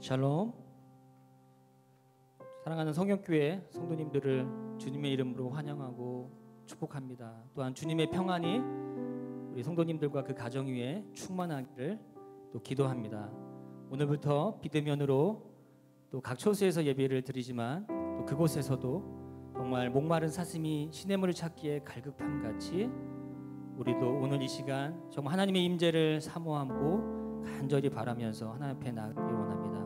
샬롬. 사랑하는 성경교회 성도님들을 주님의 이름으로 환영하고 축복합니다. 또한 주님의 평안이 우리 성도님들과 그 가정 위에 충만하기를 또 기도합니다. 오늘부터 비대면으로 또 각 처소에서 예배를 드리지만 또 그곳에서도 정말 목마른 사슴이 시냇물을 찾기에 갈급함같이 우리도 오늘 이 시간 정말 하나님의 임재를 사모하고 간절히 바라면서 하나님 앞에 나가기 원합니다.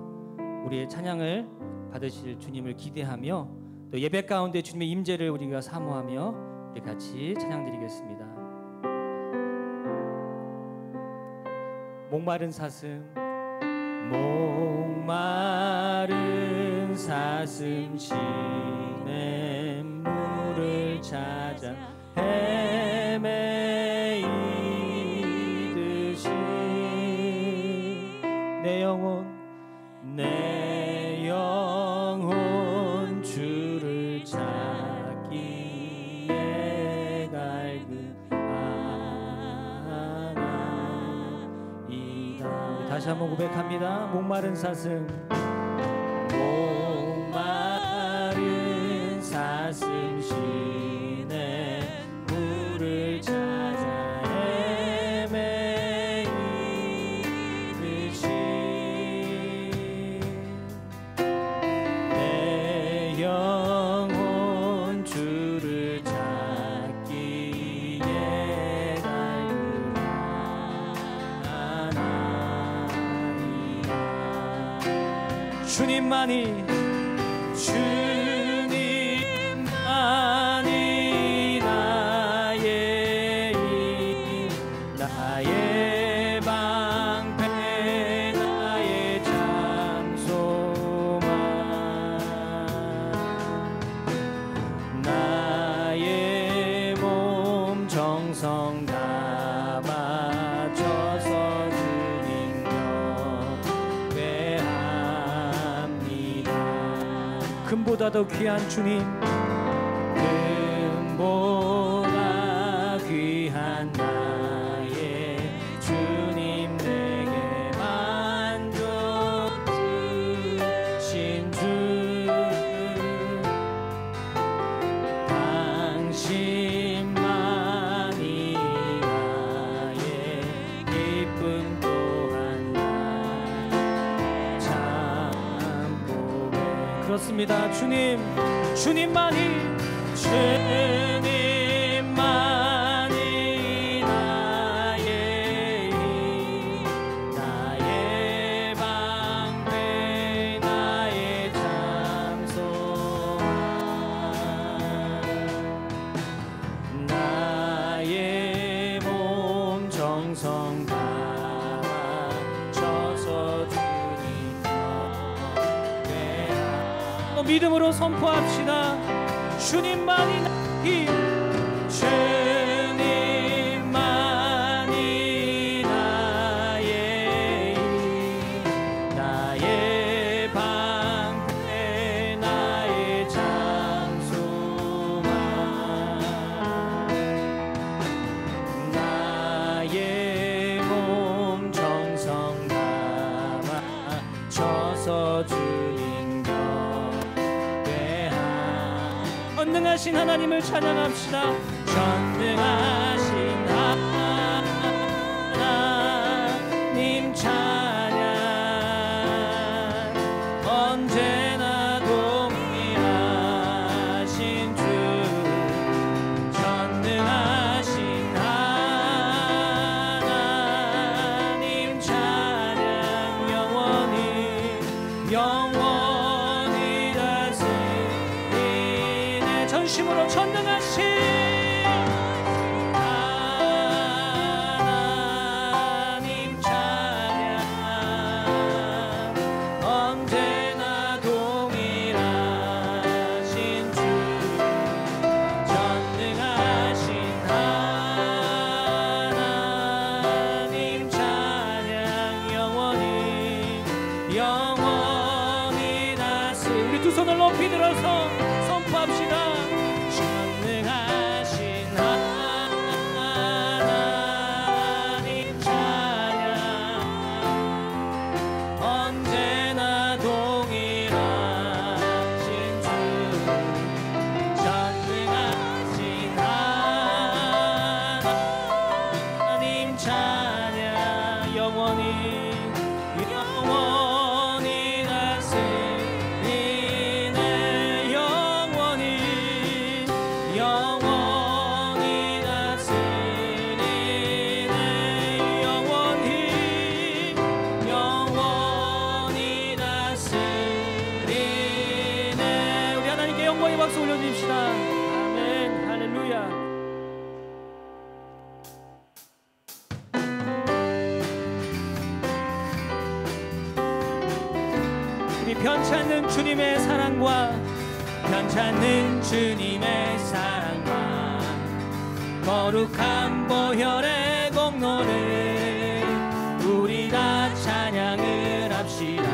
우리의 찬양을 받으실 주님을 기대하며 또 예배 가운데 주님의 임재를 우리가 사모하며 우리 같이 찬양드리겠습니다. 목마른 사슴, 목마른 사슴 시냇물을 찾아 헤매이듯이 내 영혼 주를 찾기에 갈급하나이다. 다시 한번 고백합니다. 목마른 사슴, 목마른 사슴 시냇물을 찾아 헤매이듯이 내 영혼 주를 찾기에 갈급하나이다. 주님만이 나의 방패 나의 장소만 나의 몸 정성 다 바쳐서 주님 경배합니다. 금보다 더 귀한 주님, 금보다 귀한 나의 주님, 내게 만족 주신 주, 당신만이 나의 기쁨 또한 나의 참 보배. 그렇습니다. 주님만이 나의 방패 나의 장소만 나의 몸 정성 다 바쳐서 주님 경배하옵니다. 믿음으로 선포합시다. 주님만이 나의 주님만이 나의 방패 나의 장소만 나의 몸 정성 다 바쳐서 주님 경배하옵니다. 전능하신 하나님을 찬양합시다. 전능하신 하나님 찬양, 언제나 동일하신 주, 전능하신 하나님 찬양, 영원히 다스리네. 전심으로 전능하신 하나님 찬양, 언제나 동일하신 주, 전능하신 하나님 찬양, 영원히 다스. 우리 두 손을 높이 들어서 선포합시다. 전능하신 하나님 찬양, 언제나 영원히 다스리네 영원히 영원히 다스리네 영원히 영원히 다스리네. 우리 하나님께 영광의 박수 올려드립시다. 아멘. 할렐루야. 편찮는 주님의 사랑과 편찮는 주님의 사랑과 거룩한 보혈의 공로를 우리 다 찬양을 합시다.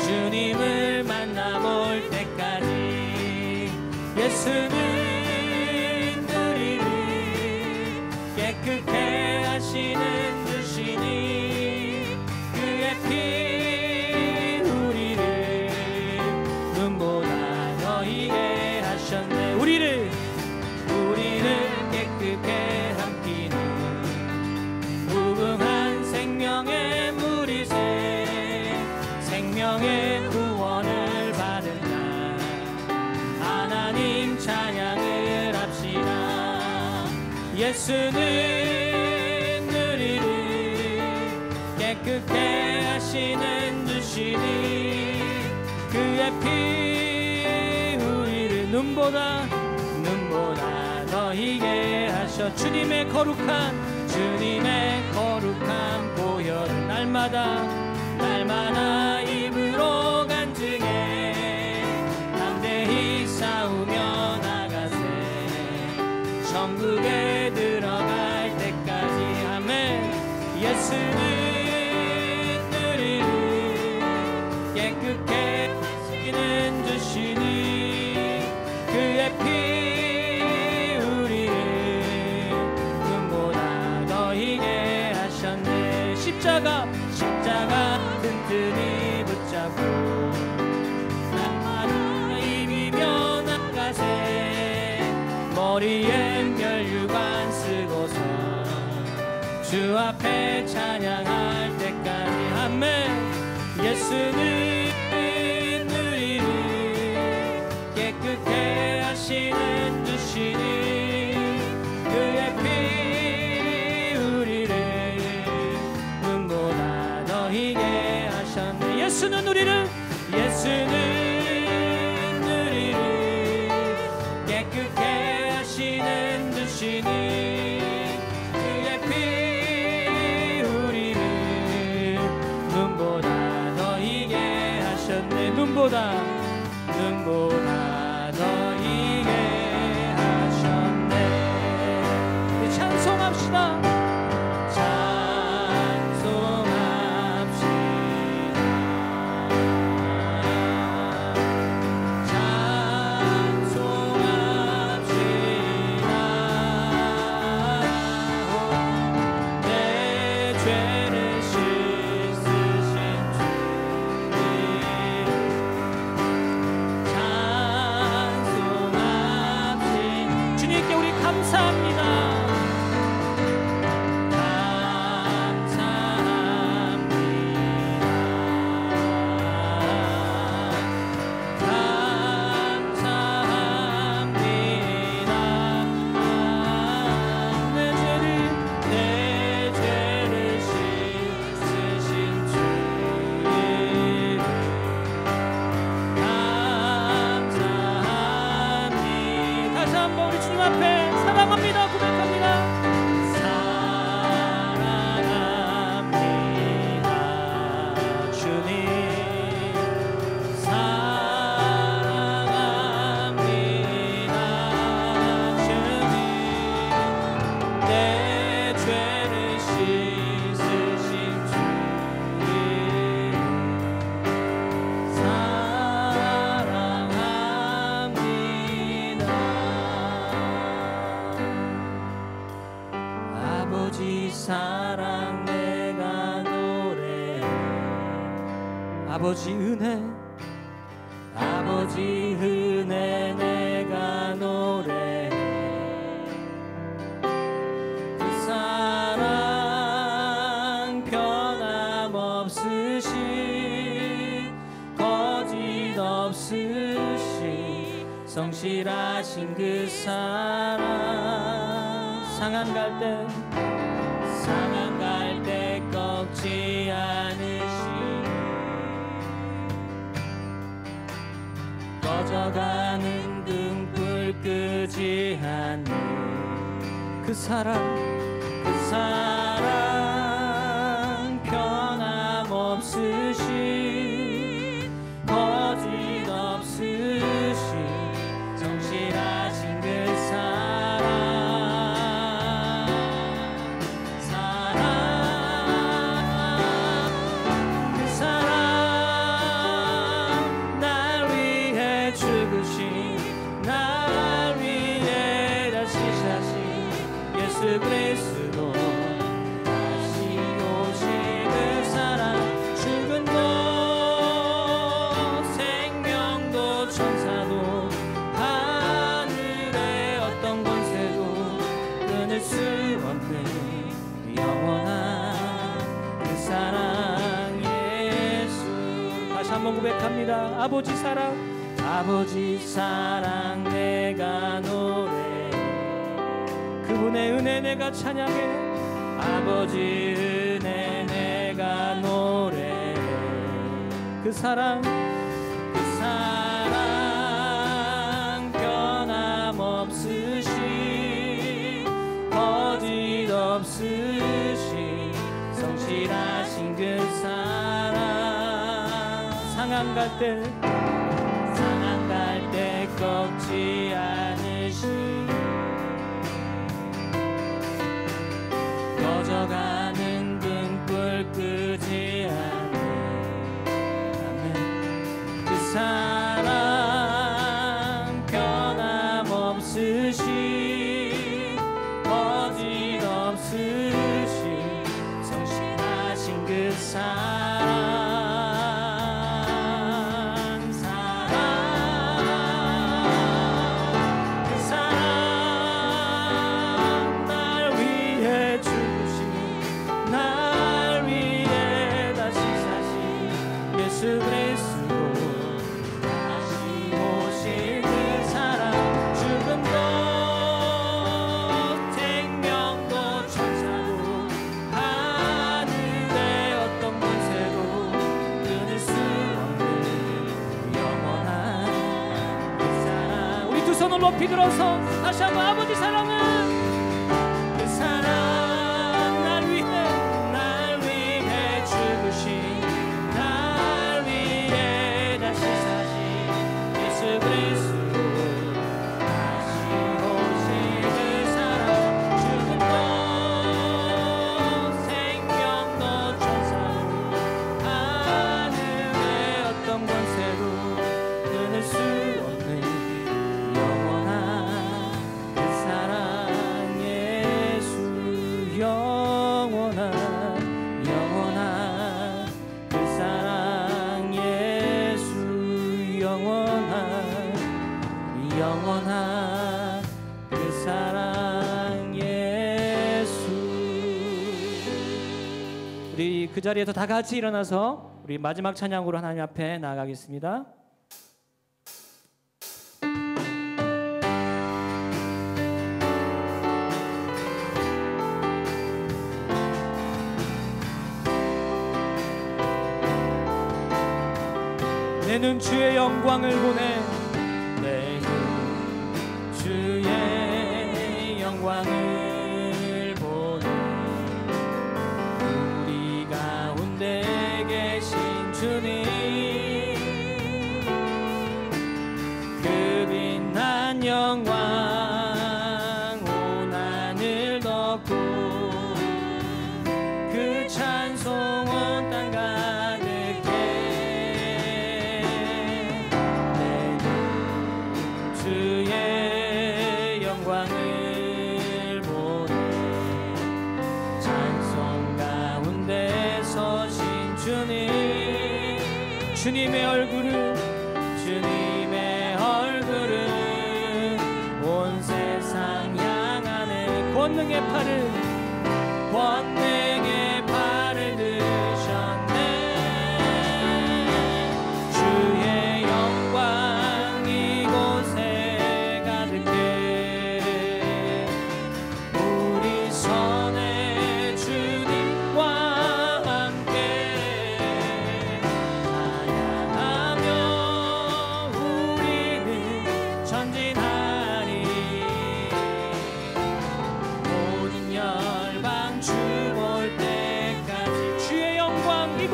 주님을 만나볼 때까지 예수는 우리를 깨끗게 하시는 주시니 그의 피 우리를 깨끗게 삼키는 무궁한 생명의 물이새 생명의 구원을 받은 날 하나님 찬양을 합시다. 예수는 우리를 깨끗게 하시는 주시니 그의 피 우리를 눈보다 더 희게 하셔. 주님의 거룩한 보혈을 날마다 입으로 간증해 담대히 싸우며 나가세 천국에 들어갈 때까지. 아멘. 예수는 우리를 깨끗게 하시는 주시니 그의 피 십자가 든든히 붙잡고 날마다 입이며 나가세 머리에 멸류관 쓰고서 주 앞에 찬양할 때까지. 아멘. 예수는 우리를 깨끗게 하시는 주시니 그의 피 예수는 우리를 깨끗게 하시는 주시니 그의 피 우리를 눈보다 더 희게 하셨네. 눈보다 더 희게 하셨네. 찬송합시다. 아버지 은혜 내가 노래해. 그 사랑 편 성실하신 그 사랑 상한 갈 때 꺾지 않으시니 꺼져가는 등불 끄지 않는 그 사랑 변함없으신 거짓없으신 성실하신 그 그 사랑 날 위해 죽으신 날 위해 다시 사신 예수 그리스도 한번 고백합니다. 아버지 사랑 내가 노래 그분의 은혜 내가 찬양해 아버지 은혜 내가 노래 그 사랑 변함없으신 거짓없으신 성실하신 그 사랑 상한 갈 때 꺾지 않으신 꺼져가는 등불 끄지 않는 그 사랑 변함없으신 거짓없으신 성실하신 그 사랑 손을 높이 들어서 다시 한번 아버지 사랑은 그 사랑 날 위해 죽으신 날 위해 다시 사신 예수 그리스도 다시 오신 그 사랑 죽음도 생명도 천사도 하늘의 어떤 권세도 끊을 수 없는 영원한 그 사랑 예수. 우리 그 자리에서 다 같이 일어나서 우리 마지막 찬양으로 하나님 앞에 나아가겠습니다. 내는 주의 영광을 보내 주의 영광을 보내 우리 가운데 계신 주님 그 빛난 영광 온 하늘 덮고 그 찬송 온 땅 가득해 내는 주의 영광을 보내 찬송 가운데 서신 주님의 얼굴은 온 세상 향하네 권능의 팔을 드셨네 주의 영광 이곳에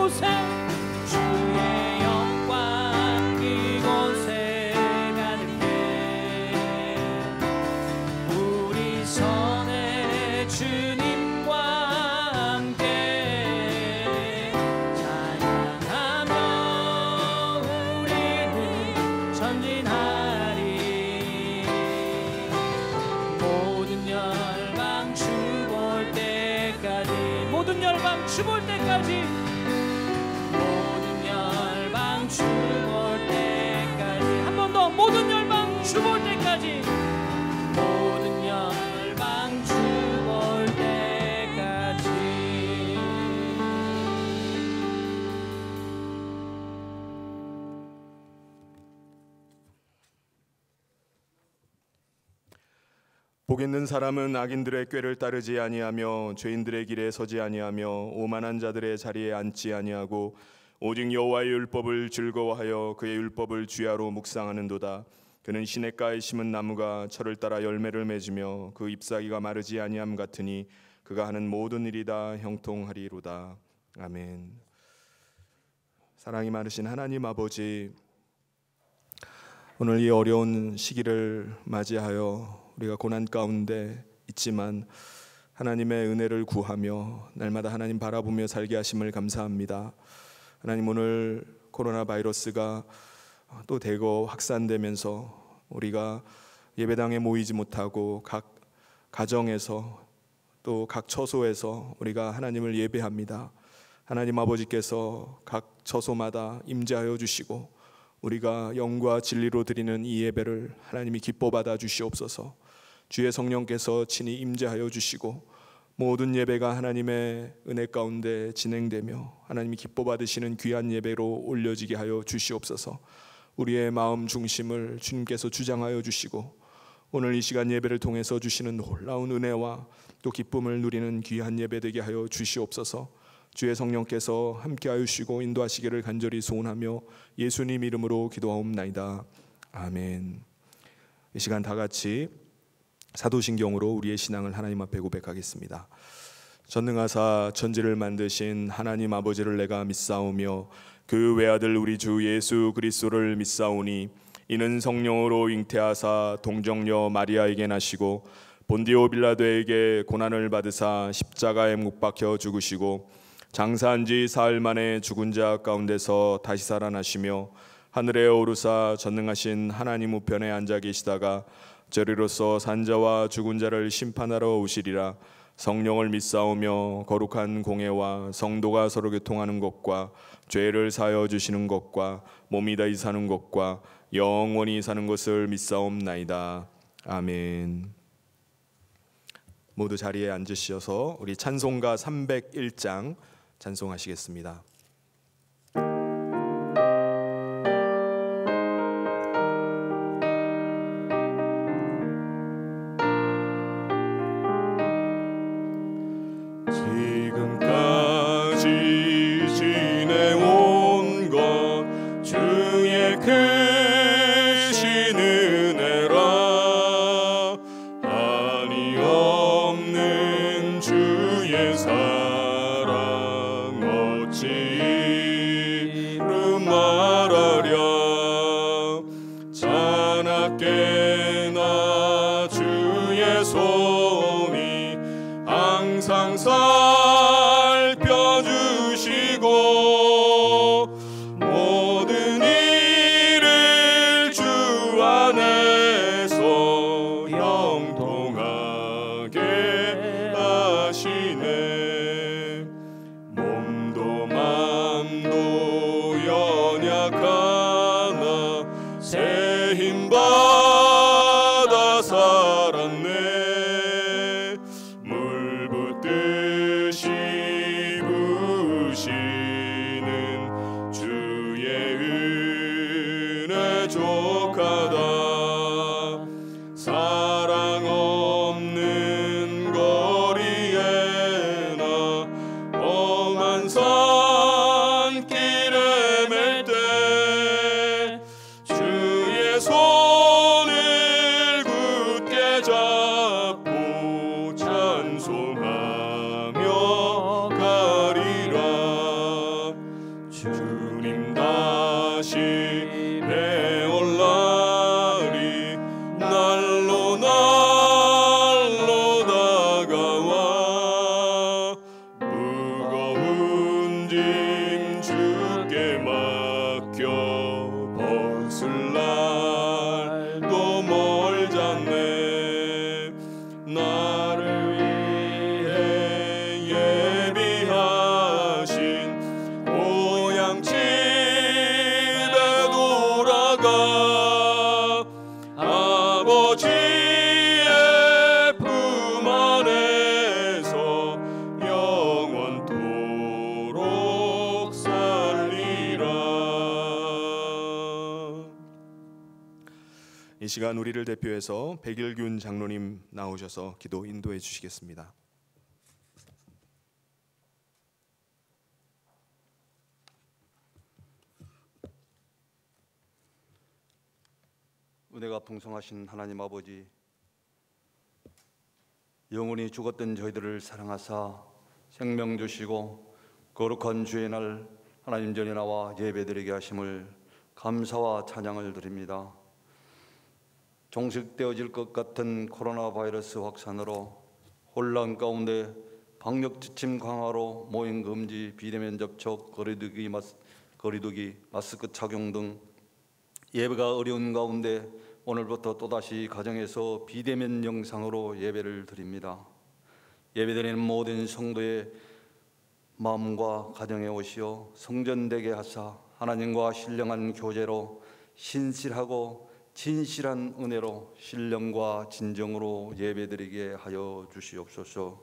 이곳에 주의 영광 이곳에 가득해 우리 선의 주님과 함께 찬양하며 우리는 전진하리 모든 열방 주 볼 때까지 모든 열방 주 볼 때까지 모든 열방 주 볼 때까지 한 번 더 모든 열방 주 볼 때까지 모든 열방 주 볼 때까지 복 있는 사람은 악인들의 꾀를 따르지 아니하며 죄인들의 길에 서지 아니하며 오만한 자들의 자리에 앉지 아니하고 오직 여호와의 율법을 즐거워하여 그의 율법을 주야로 묵상하는도다. 그는 시냇가에 심은 나무가 철을 따라 열매를 맺으며 그 잎사귀가 마르지 아니함 같으니 그가 하는 모든 일이 다 형통하리로다. 아멘. 사랑이 많으신 하나님 아버지, 오늘 이 어려운 시기를 맞이하여 우리가 고난 가운데 있지만 하나님의 은혜를 구하며 날마다 하나님 바라보며 살게 하심을 감사합니다. 하나님, 오늘 코로나 바이러스가 또 대거 확산되면서 우리가 예배당에 모이지 못하고 각 가정에서 또 각 처소에서 우리가 하나님을 예배합니다. 하나님 아버지께서 각 처소마다 임재하여 주시고 우리가 영과 진리로 드리는 이 예배를 하나님이 기뻐 받아 주시옵소서. 주의 성령께서 친히 임재하여 주시고 모든 예배가 하나님의 은혜 가운데 진행되며 하나님이 기뻐 받으시는 귀한 예배로 올려지게 하여 주시옵소서. 우리의 마음 중심을 주님께서 주장하여 주시고 오늘 이 시간 예배를 통해서 주시는 놀라운 은혜와 또 기쁨을 누리는 귀한 예배 되게 하여 주시옵소서. 주의 성령께서 함께하여 주시고 인도하시기를 간절히 소원하며 예수님 이름으로 기도하옵나이다. 아멘. 이 시간 다 같이 사도신경으로 우리의 신앙을 하나님 앞에 고백하겠습니다. 전능하사 천지를 만드신 하나님 아버지를 내가 믿사오며 그 외아들 우리 주 예수 그리스도를 믿사오니 이는 성령으로 잉태하사 동정녀 마리아에게 나시고 본디오 빌라도에게 고난을 받으사 십자가에 못 박혀 죽으시고 장사한 지 사흘 만에 죽은 자 가운데서 다시 살아나시며 하늘에 오르사 전능하신 하나님 우편에 앉아 계시다가 저리로서 산자와 죽은 자를 심판하러 오시리라. 성령을 믿사오며 거룩한 공회와 성도가 서로 교통하는 것과 죄를 사하여 주시는 것과 몸이 다시 사는 것과 영원히 사는 것을 믿사옵나이다. 아멘. 모두 자리에 앉으셔서 우리 찬송가 301장 찬송하시겠습니다. 주님 다시 배올 날이 날로 다가와 무거운 짐 주께 맡겨 벗을 날도 멀잖네. 나를 위해 예비하신 고향 집에 돌아가 아버지의 품 안에서 영원토록 살리라. 이 시간 우리를 대표해서 백일균 장로님 나오셔서 기도 인도해 주시겠습니다. 은혜가 풍성하신 하나님 아버지, 영원히 죽었던 저희들을 사랑하사 생명 주시고 거룩한 주의 날 하나님 전에 나와 예배드리게 하심을 감사와 찬양을 드립니다. 종식되어질 것 같은 코로나 바이러스 확산으로 혼란 가운데 방역 지침 강화로 모임 금지, 비대면 접촉, 거리두기, 마스크 착용 등 예배가 어려운 가운데 오늘부터 또다시 가정에서 비대면 영상으로 예배를 드립니다. 예배드리는 모든 성도의 마음과 가정에 오시어 성전되게 하사 하나님과 신령한 교제로 신실하고 진실한 은혜로 신령과 진정으로 예배드리게 하여 주시옵소서.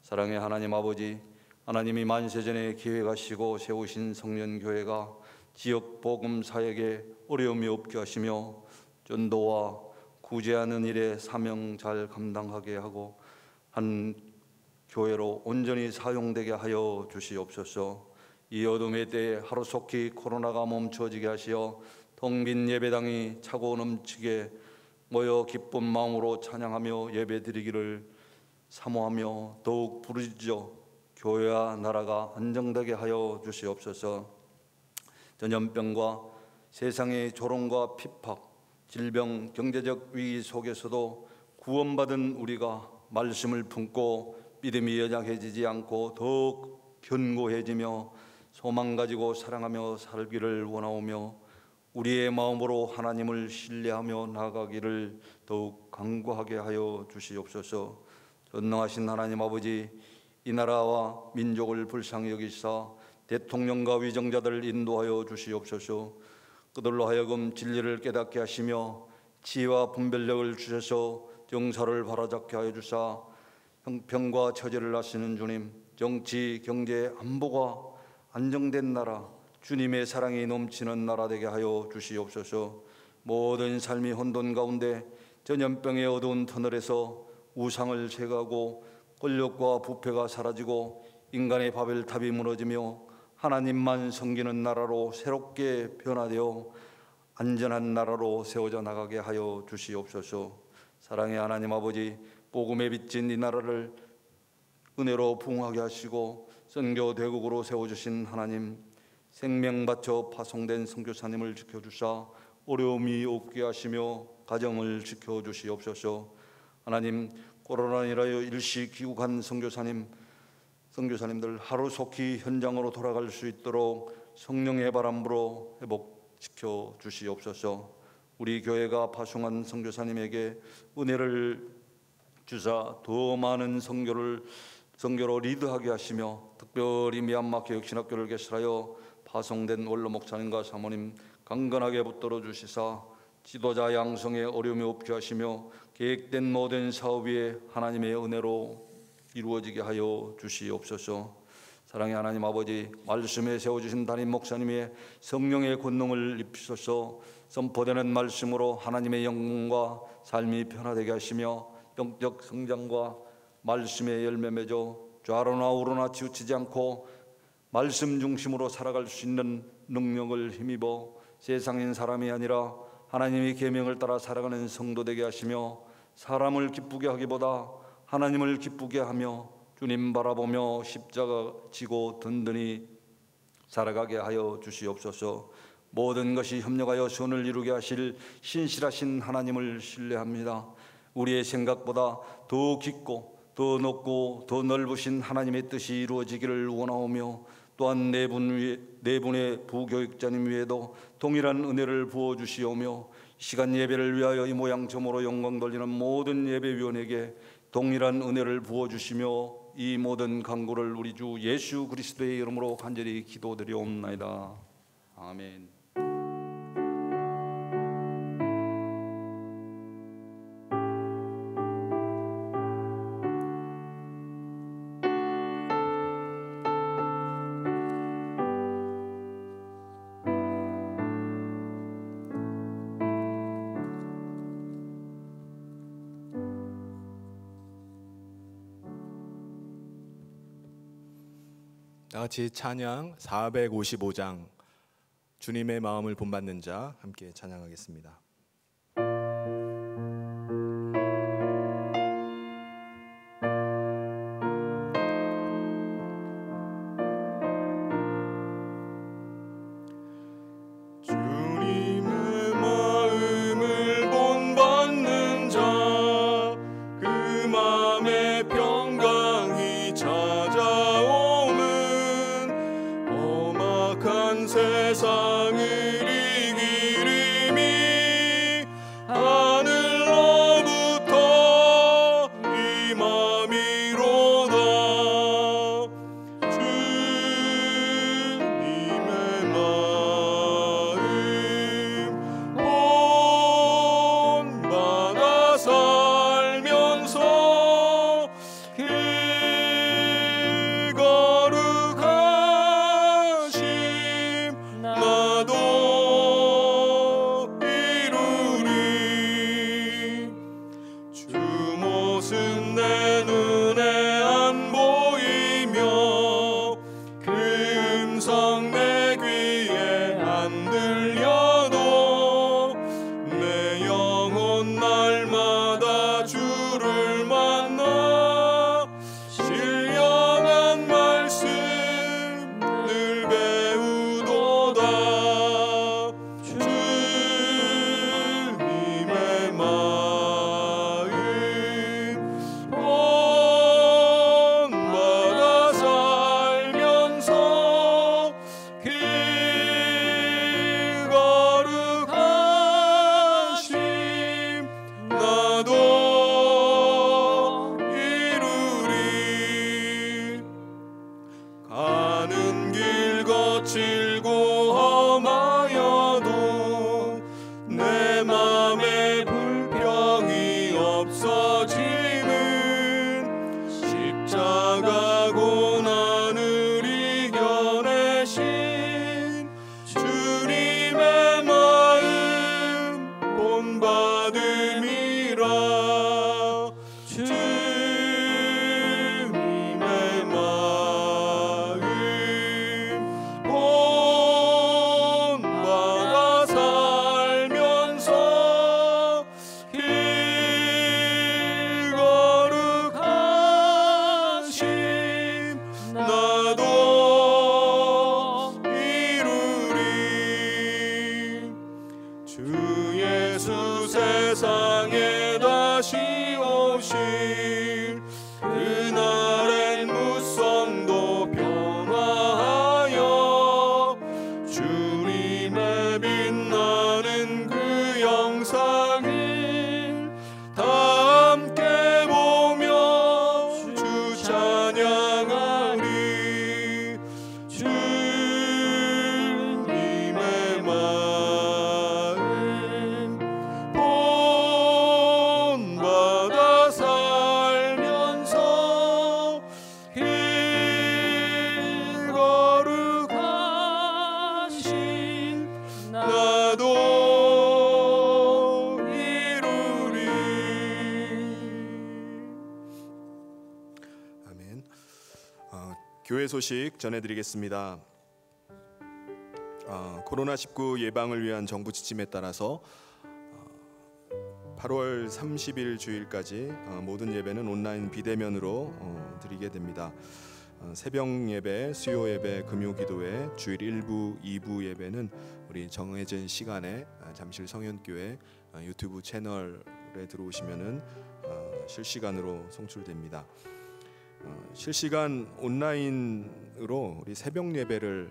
사랑의 하나님 아버지, 하나님이 만세전에 계획하시고 세우신 성년교회가 지역 복음 사역에 어려움이 없게 하시며 전도와 구제하는 일에 사명 잘 감당하게 하고 한 교회로 온전히 사용되게 하여 주시옵소서. 이 어둠의 때에 하루속히 코로나가 멈춰지게 하시어 텅 빈 예배당이 차고 넘치게 모여 기쁜 마음으로 찬양하며 예배드리기를 사모하며 더욱 부르짖어 교회와 나라가 안정되게 하여 주시옵소서. 전염병과 세상의 조롱과 핍박, 질병, 경제적 위기 속에서도 구원받은 우리가 말씀을 품고 믿음이 연약해지지 않고 더욱 견고해지며 소망 가지고 사랑하며 살기를 원하오며 우리의 마음으로 하나님을 신뢰하며 나아가기를 더욱 강구하게 하여 주시옵소서. 전능하신 하나님 아버지, 이 나라와 민족을 불쌍히 여기사 대통령과 위정자들을 인도하여 주시옵소서. 그들로 하여금 진리를 깨닫게 하시며 지혜와 분별력을 주셔서 정사를 바로잡게 하여 주사 형편과 처지를 아시는 주님, 정치, 경제, 안보가 안정된 나라, 주님의 사랑이 넘치는 나라 되게 하여 주시옵소서. 모든 삶이 혼돈 가운데 전염병의 어두운 터널에서 우상을 제거하고 권력과 부패가 사라지고 인간의 바벨탑이 무너지며 하나님만 섬기는 나라로 새롭게 변화되어 안전한 나라로 세워져 나가게 하여 주시옵소서. 사랑의 하나님 아버지, 복음에 비친 이 나라를 은혜로 부흥하게 하시고 선교 대국으로 세워주신 하나님, 생명 바쳐 파송된 선교사님을 지켜주사 어려움이 없게 하시며 가정을 지켜주시옵소서. 하나님, 코로나 인하여 일시 귀국한 선교사님들 하루속히 현장으로 돌아갈 수 있도록 성령의 바람 불어 회복시켜 주시옵소서. 우리 교회가 파송한 선교사님에게 은혜를 주사 더 많은 선교로 리드하게 하시며 특별히 미얀마 개혁신학교를 개설하여 파송된 원로 목사님과 사모님 강건하게 붙들어 주시사 지도자 양성에 어려움이 없게 하시며 계획된 모든 사업 위에 하나님의 은혜로 이루어지게 하여 주시옵소서. 사랑의 하나님 아버지, 말씀에 세워주신 담임 목사님의 성령의 권능을 입히소서. 선포되는 말씀으로 하나님의 영광과 삶이 변화되게 하시며 영적 성장과 말씀의 열매 맺어 좌로나 우로나 치우치지 않고 말씀 중심으로 살아갈 수 있는 능력을 힘입어 세상인 사람이 아니라 하나님의 계명을 따라 살아가는 성도 되게 하시며 사람을 기쁘게 하기보다 하나님을 기쁘게 하며 주님 바라보며 십자가 지고 든든히 살아가게 하여 주시옵소서. 모든 것이 협력하여 선을 이루게 하실 신실하신 하나님을 신뢰합니다. 우리의 생각보다 더 깊고 더 높고 더 넓으신 하나님의 뜻이 이루어지기를 원하오며, 또한 네 분의 부교육자님 위에도 동일한 은혜를 부어주시오며, 시간 예배를 위하여 이 모양 저모로 영광 돌리는 모든 예배위원에게 동일한 은혜를 부어주시며, 이 모든 간구를 우리 주 예수 그리스도의 이름으로 간절히 기도드리옵나이다. 아멘. 다 같이 찬양 455장 주님의 마음을 본받는 자 함께 찬양하겠습니다. 주님의 마음을 본받는 자, 그 마음의 평강이 찾아오면 험악한 세상을 이길 힘이 하늘로부터 임함이로다. 주님의 마음 본받아 살면서 길 거룩하심 나도 이루리. 주 모습 내 눈에 안 보이며 그 음성 내 귀에 안 들려도 내 영혼 날마다 주를 만나 신령한 말씀 늘 배우도다. 주님의 마음 본받아 살면서 길 거룩하심 나도 이루리. 가는 길 거칠고 험하여도 내 맘에 불평이 없어지는 십자가 고난을 이겨내신 주님의 마음 본받음이라. 주님의 마음 본받아 살면서 길 거룩하심 나도 이루리. 주 예수 세상에 다시 오실 그날엔 무성도 변화하여 주님의 빛나는 그 영상을 다 함께 보며 주 찬양하리. 주님의 마음 본받아 살면서 길 거룩하심 나도 이루리. 아멘. 교회 소식 전해드리겠습니다. 코로나19 예방을 위한 정부 지침에 따라서 8월 30일 주일까지 모든 예배는 온라인 비대면으로 드리게 됩니다. 새벽 예배, 수요 예배, 금요 기도회, 주일 1부, 2부 예배는 우리 정해진 시간에 잠실 성현교회 유튜브 채널에 들어오시면은 실시간으로 송출됩니다. 실시간 온라인으로 우리 새벽 예배를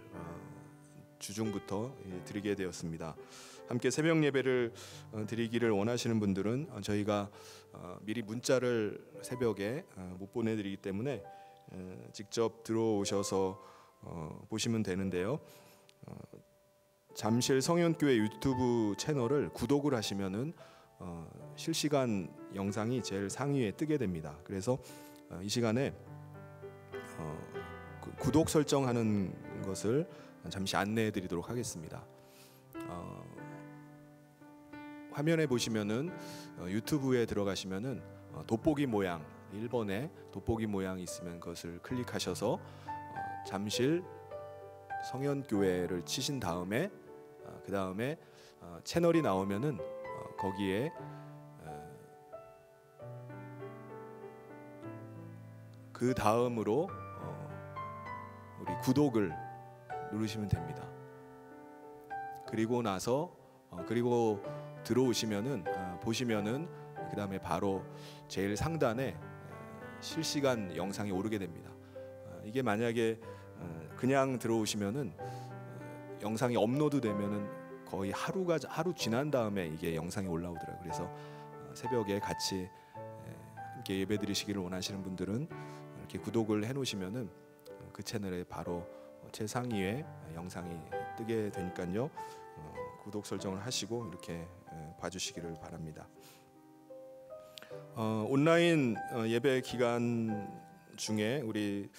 주중부터 드리게 되었습니다. 함께 새벽 예배를 드리기를 원하시는 분들은 저희가 미리 문자를 새벽에 못 보내드리기 때문에 직접 들어오셔서 보시면 되는데요. 잠실 성현교회 유튜브 채널을 구독을 하시면은 실시간 영상이 제일 상위에 뜨게 됩니다. 그래서 이 시간에 구독 설정하는 것을 잠시 안내해 드리도록 하겠습니다. 화면에 보시면은 유튜브에 들어가시면은 돋보기 모양 1번에 돋보기 모양이 있으면 그것을 클릭하셔서 잠실 성현교회를 치신 다음에 그 다음에 채널이 나오면은 거기에 그 다음으로 우리 구독을 누르시면 됩니다. 그리고 나서 그리고 들어오시면은 보시면은 그 다음에 바로 제일 상단에 실시간 영상이 오르게 됩니다. 이게 만약에 그냥 들어오시면은 영상이 업로드되면은 거의 하루 지난 다음에 이게 영상이 올라오더라고요. 그래서 새벽에 같이 함께 예배드리시기를 원하시는 분들은 이렇게 구독을 해놓으시면은 그 채널에 바로 최상위에 영상이 뜨게 되니까요. 구독 설정을 하시고 이렇게 봐주시기를 바랍니다. 온라인 예배 기간 중에 우리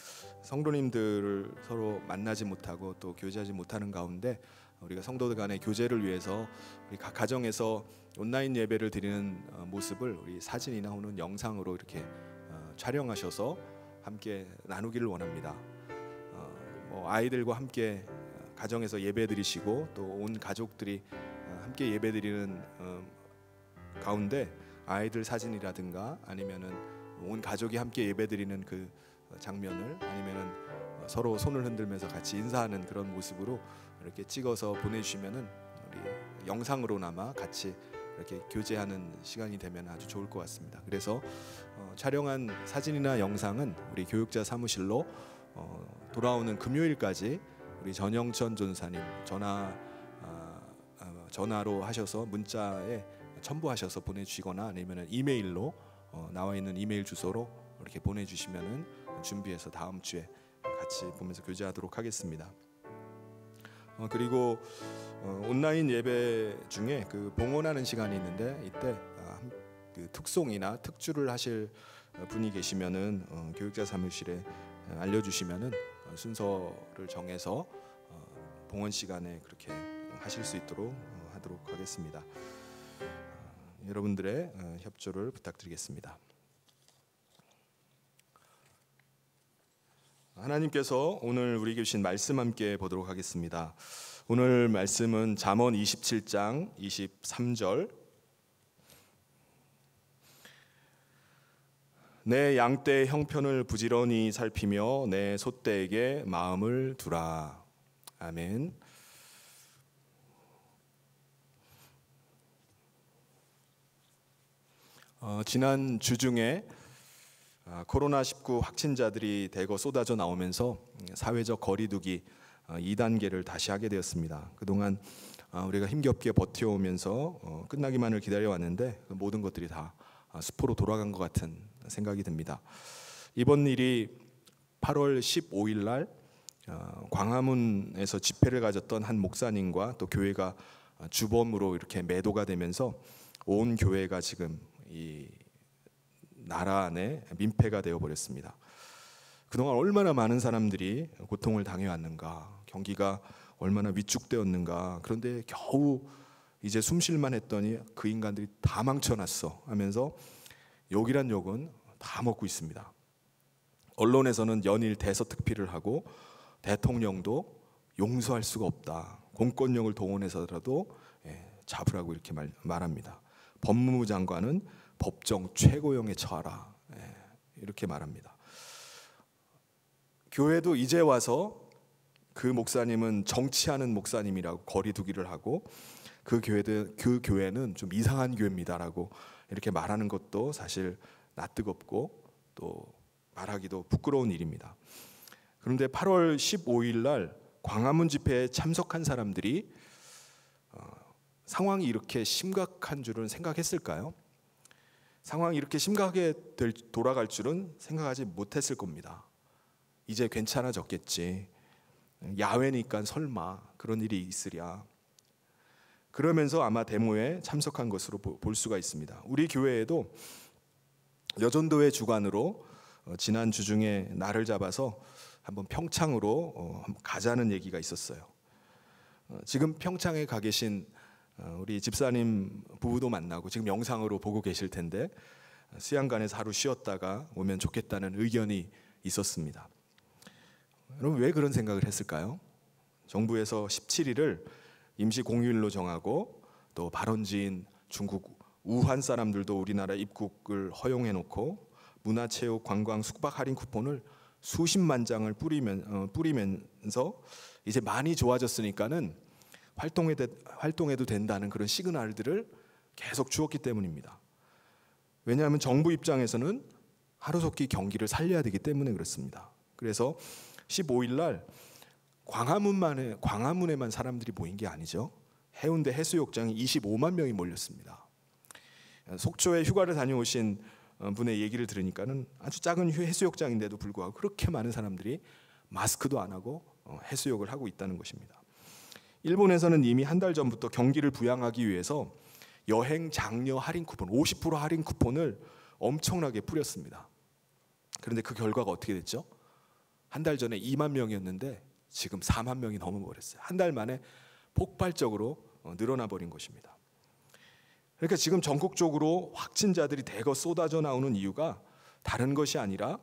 성도님들을 서로 만나지 못하고 또 교제하지 못하는 가운데 우리가 성도들 간의 교제를 위해서 우리 각 가정에서 온라인 예배를 드리는 모습을 우리 사진이나 혹은 영상으로 이렇게 촬영하셔서 함께 나누기를 원합니다. 아이들과 함께 가정에서 예배 드리시고 또 온 가족들이 함께 예배 드리는 가운데 아이들 사진이라든가 아니면은 온 가족이 함께 예배 드리는 그 장면을 아니면은 서로 손을 흔들면서 같이 인사하는 그런 모습으로 이렇게 찍어서 보내주시면은 우리 영상으로나마 같이 이렇게 교제하는 시간이 되면 아주 좋을 것 같습니다. 그래서 촬영한 사진이나 영상은 우리 교육자 사무실로 돌아오는 금요일까지 우리 전영천 전사님 전화로 하셔서 문자에 첨부하셔서 보내주시거나 아니면 이메일로 나와 있는 이메일 주소로 이렇게 보내주시면은 준비해서 다음 주에 같이 보면서 교제하도록 하겠습니다. 그리고 온라인 예배 중에 그 봉헌하는 시간이 있는데 이때 그 특송이나 특주를 하실 분이 계시면은 교육자 사무실에 알려주시면은 순서를 정해서 봉헌 시간에 그렇게 하실 수 있도록 하도록 하겠습니다. 여러분들의 협조를 부탁드리겠습니다. 하나님께서 오늘 우리에게 주신 말씀 함께 보도록 하겠습니다. 오늘 말씀은 잠언 27장 23절 내 양떼의 형편을 부지런히 살피며 내 소떼에게 마음을 두라. 아멘. 지난 주중에 코로나19 확진자들이 대거 쏟아져 나오면서 사회적 거리두기 2단계를 다시 하게 되었습니다. 그동안 우리가 힘겹게 버텨오면서 끝나기만을 기다려왔는데 모든 것들이 다 숲으로 돌아간 것 같은 생각이 듭니다. 이번 일이 8월 15일 날 광화문에서 집회를 가졌던 한 목사님과 또 교회가 주범으로 이렇게 매도가 되면서 온 교회가 지금 이 나라 안에 민폐가 되어 버렸습니다. 그동안 얼마나 많은 사람들이 고통을 당해왔는가, 경기가 얼마나 위축되었는가. 그런데 겨우 이제 숨 쉴만 했더니 그 인간들이 다 망쳐놨어 하면서 욕이란 욕은 다 먹고 있습니다. 언론에서는 연일 대서특필을 하고 대통령도 용서할 수가 없다. 공권력을 동원해서라도 잡으라고 이렇게 말합니다. 법무부 장관은 법정 최고형에 처하라. 이렇게 말합니다. 교회도 이제 와서 그 목사님은 정치하는 목사님이라고 거리두기를 하고 그 교회는 좀 이상한 교회입니다라고 이렇게 말하는 것도 사실 낯뜨겁고 또 말하기도 부끄러운 일입니다. 그런데 8월 15일 날 광화문 집회에 참석한 사람들이 상황이 이렇게 심각한 줄은 생각했을까요? 상황이 이렇게 심각하게 돌아갈 줄은 생각하지 못했을 겁니다. 이제 괜찮아졌겠지. 야외니까 설마 그런 일이 있으랴. 그러면서 아마 데모에 참석한 것으로 볼 수가 있습니다. 우리 교회에도 여전도회 주관으로 지난 주중에 날을 잡아서 한번 평창으로 가자는 얘기가 있었어요. 지금 평창에 가 계신 우리 집사님 부부도 만나고 지금 영상으로 보고 계실 텐데 수양관에서 하루 쉬었다가 오면 좋겠다는 의견이 있었습니다. 여러분 왜 그런 생각을 했을까요? 정부에서 17일을 임시 공휴일로 정하고 또 발원지인 중국 우한 사람들도 우리나라 입국을 허용해 놓고 문화체육 관광 숙박 할인 쿠폰을 수십만 장을 뿌리면서 이제 많이 좋아졌으니까는 활동해도 된다는 그런 시그널들을 계속 주었기 때문입니다. 왜냐하면 정부 입장에서는 하루속히 경기를 살려야 되기 때문에 그렇습니다. 그래서 15일 날 광화문에만 사람들이 모인 게 아니죠. 해운대 해수욕장에 25만 명이 몰렸습니다. 속초에 휴가를 다녀오신 분의 얘기를 들으니까는 아주 작은 해수욕장인데도 불구하고 그렇게 많은 사람들이 마스크도 안 하고 해수욕을 하고 있다는 것입니다. 일본에서는 이미 한 달 전부터 경기를 부양하기 위해서 여행 장려 할인 쿠폰 50% 할인 쿠폰을 엄청나게 뿌렸습니다. 그런데 그 결과가 어떻게 됐죠? 한 달 전에 2만 명이었는데 지금 4만 명이 넘어버렸어요. 한 달 만에 폭발적으로 늘어나 버린 것입니다. 그러니까 지금 전국적으로 확진자들이 대거 쏟아져 나오는 이유가 다른 것이 아니라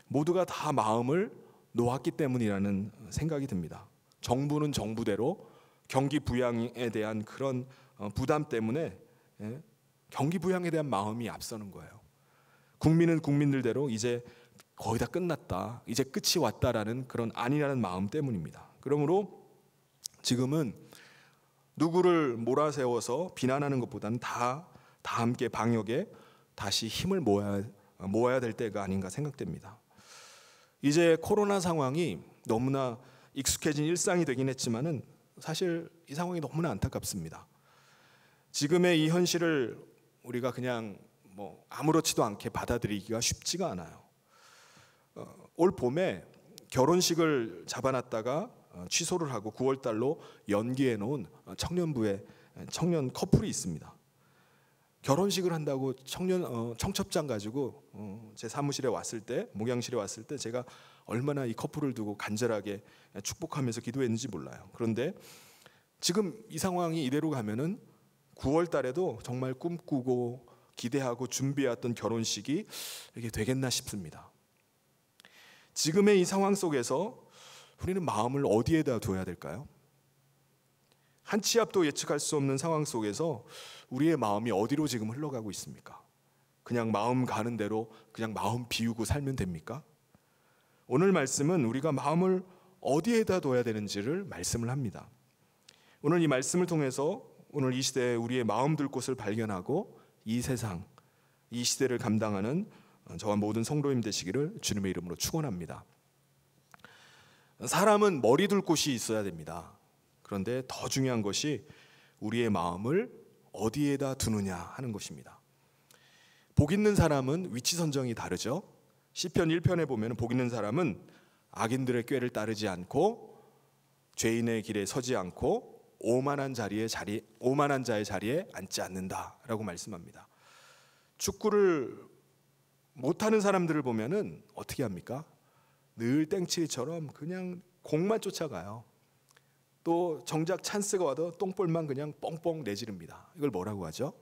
모두가 다 마음을 놓았기 때문이라는 생각이 듭니다. 정부는 정부대로 경기 부양에 대한 그런 부담 때문에 경기 부양에 대한 마음이 앞서는 거예요. 국민은 국민들대로 이제 거의 다 끝났다, 이제 끝이 왔다라는 그런 안일하는 마음 때문입니다. 그러므로 지금은 누구를 몰아세워서 비난하는 것보다는 다 함께 방역에 다시 힘을 모아야 될 때가 아닌가 생각됩니다. 이제 코로나 상황이 너무나 익숙해진 일상이 되긴 했지만은 사실 이 상황이 너무나 안타깝습니다. 지금의 이 현실을 우리가 그냥 아무렇지도 않게 받아들이기가 쉽지가 않아요. 올 봄에 결혼식을 잡아놨다가 취소를 하고 9월 달로 연기해 놓은 청년 커플이 있습니다. 결혼식을 한다고 청첩장 가지고 제 사무실에 왔을 때, 목양실에 왔을 때 제가 얼마나 이 커플을 두고 간절하게 축복하면서 기도했는지 몰라요. 그런데 지금 이 상황이 이대로 가면은 9월 달에도 정말 꿈꾸고 기대하고 준비해왔던 결혼식이 이게 되겠나 싶습니다. 지금의 이 상황 속에서 우리는 마음을 어디에다 둬야 될까요? 한 치 앞도 예측할 수 없는 상황 속에서 우리의 마음이 어디로 지금 흘러가고 있습니까? 그냥 마음 가는 대로 그냥 마음 비우고 살면 됩니까? 오늘 말씀은 우리가 마음을 어디에다 둬야 되는지를 말씀을 합니다. 오늘 이 말씀을 통해서 오늘 이 시대에 우리의 마음 둘 곳을 발견하고 이 세상, 이 시대를 감당하는 저와 모든 성도님 되시기를 주님의 이름으로 축원합니다. 사람은 머리 둘 곳이 있어야 됩니다. 그런데 더 중요한 것이 우리의 마음을 어디에다 두느냐 하는 것입니다. 복 있는 사람은 위치 선정이 다르죠. 시편 1편에 보면 복 있는 사람은 악인들의 꾀를 따르지 않고 죄인의 길에 서지 않고 오만한 자의 자리에 앉지 않는다라고 말씀합니다. 축구를 못하는 사람들을 보면은 어떻게 합니까? 늘 땡치리처럼 그냥 공만 쫓아가요. 또 정작 찬스가 와도 똥볼만 그냥 뻥뻥 내지릅니다. 이걸 뭐라고 하죠?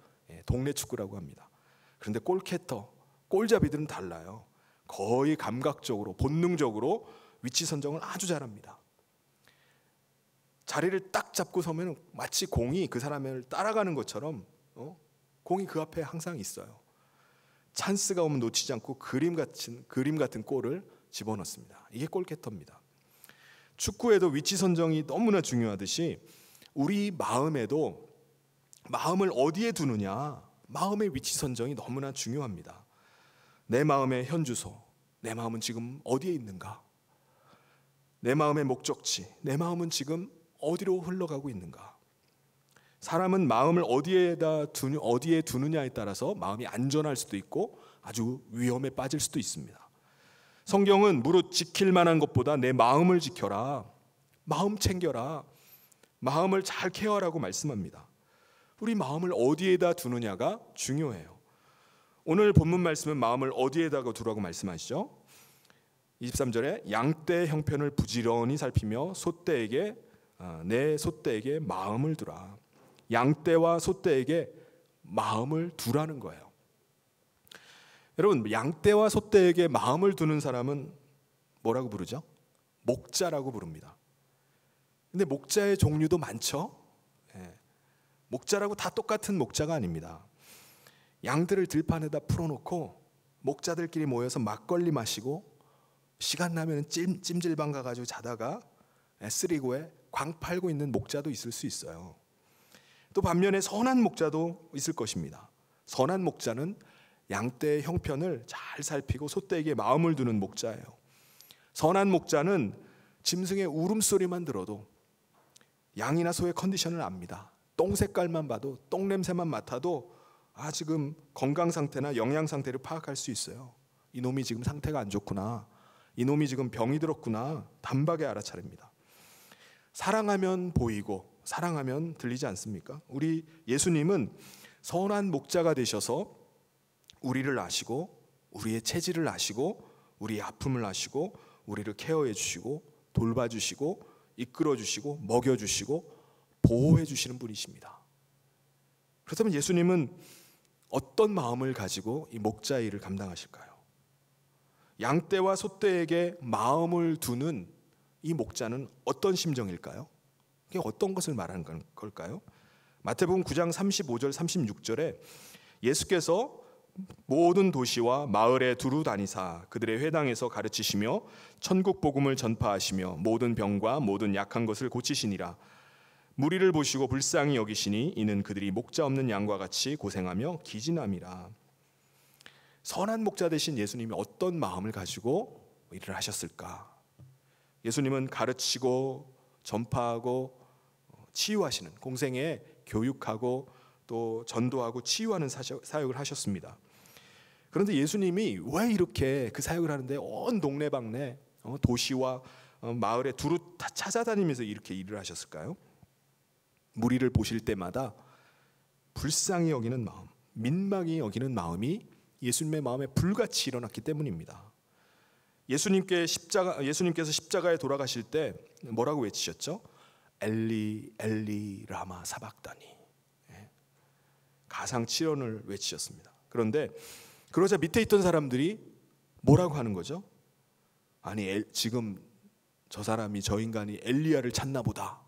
동네 축구라고 합니다. 그런데 골캐터, 골잡이들은 달라요. 거의 감각적으로, 본능적으로 위치 선정을 아주 잘합니다. 자리를 딱 잡고 서면 마치 공이 그 사람을 따라가는 것처럼 공이 그 앞에 항상 있어요. 찬스가 오면 놓치지 않고 그림 같은 골을 집어넣습니다. 이게 골게터입니다. 축구에도 위치 선정이 너무나 중요하듯이 우리 마음에도 마음을 어디에 두느냐, 마음의 위치 선정이 너무나 중요합니다. 내 마음의 현주소, 내 마음은 지금 어디에 있는가? 내 마음의 목적지, 내 마음은 지금 어디로 흘러가고 있는가? 사람은 마음을 어디에 두느냐에 따라서 마음이 안전할 수도 있고 아주 위험에 빠질 수도 있습니다. 성경은 무릇 지킬 만한 것보다 내 마음을 지켜라, 마음 챙겨라, 마음을 잘 케어하라고 말씀합니다. 우리 마음을 어디에다 두느냐가 중요해요. 오늘 본문 말씀은 마음을 어디에다가 두라고 말씀하시죠? 23절에 양떼의 형편을 부지런히 살피며 내 소떼에게 마음을 두라. 양떼와 소떼에게 마음을 두라는 거예요. 여러분, 양떼와 소떼에게 마음을 두는 사람은 뭐라고 부르죠? 목자라고 부릅니다. 근데 목자의 종류도 많죠? 목자라고 다 똑같은 목자가 아닙니다. 양들을 들판에다 풀어놓고 목자들끼리 모여서 막걸리 마시고 시간 나면 찜질방 가가지고 자다가 쓰리고에 광 팔고 있는 목자도 있을 수 있어요. 또 반면에 선한 목자도 있을 것입니다. 선한 목자는 양떼의 형편을 잘 살피고 소떼에게 마음을 두는 목자예요. 선한 목자는 짐승의 울음소리만 들어도 양이나 소의 컨디션을 압니다. 똥 색깔만 봐도, 똥 냄새만 맡아도 지금 건강 상태나 영양 상태를 파악할 수 있어요. 이놈이 지금 상태가 안 좋구나, 이놈이 지금 병이 들었구나, 단박에 알아차립니다. 사랑하면 보이고 사랑하면 들리지 않습니까? 우리 예수님은 선한 목자가 되셔서 우리를 아시고 우리의 체질을 아시고 우리의 아픔을 아시고 우리를 케어해 주시고 돌봐주시고 이끌어 주시고 먹여 주시고 보호해 주시는 분이십니다. 그렇다면 예수님은 어떤 마음을 가지고 이 목자의 일을 감당하실까요? 양떼와 소떼에게 마음을 두는 이 목자는 어떤 심정일까요? 이게 어떤 것을 말하는 걸까요? 마태복음 9장 35절 36절에 예수께서 모든 도시와 마을에 두루 다니사 그들의 회당에서 가르치시며 천국 복음을 전파하시며 모든 병과 모든 약한 것을 고치시니라. 무리를 보시고 불쌍히 여기시니 이는 그들이 목자 없는 양과 같이 고생하며 기진함이라. 선한 목자 되신 예수님이 어떤 마음을 가지고 일을 하셨을까? 예수님은 가르치고 전파하고 치유하시는, 공생에 교육하고 또 전도하고 치유하는 사역을 하셨습니다. 그런데 예수님이 왜 이렇게 그 사역을 하는데 온 동네방네 도시와 마을에 두루 찾아다니면서 이렇게 일을 하셨을까요? 무리를 보실 때마다 불쌍히 여기는 마음, 민망히 여기는 마음이 예수님의 마음에 불같이 일어났기 때문입니다. 예수님께서 십자가에 돌아가실 때 뭐라고 외치셨죠? 엘리 엘리 라마 사박다니. 가상 7원을 외치셨습니다. 그런데 그러자 밑에 있던 사람들이 뭐라고 하는 거죠? 아니 지금 저 사람이, 저 인간이 엘리야를 찾나 보다.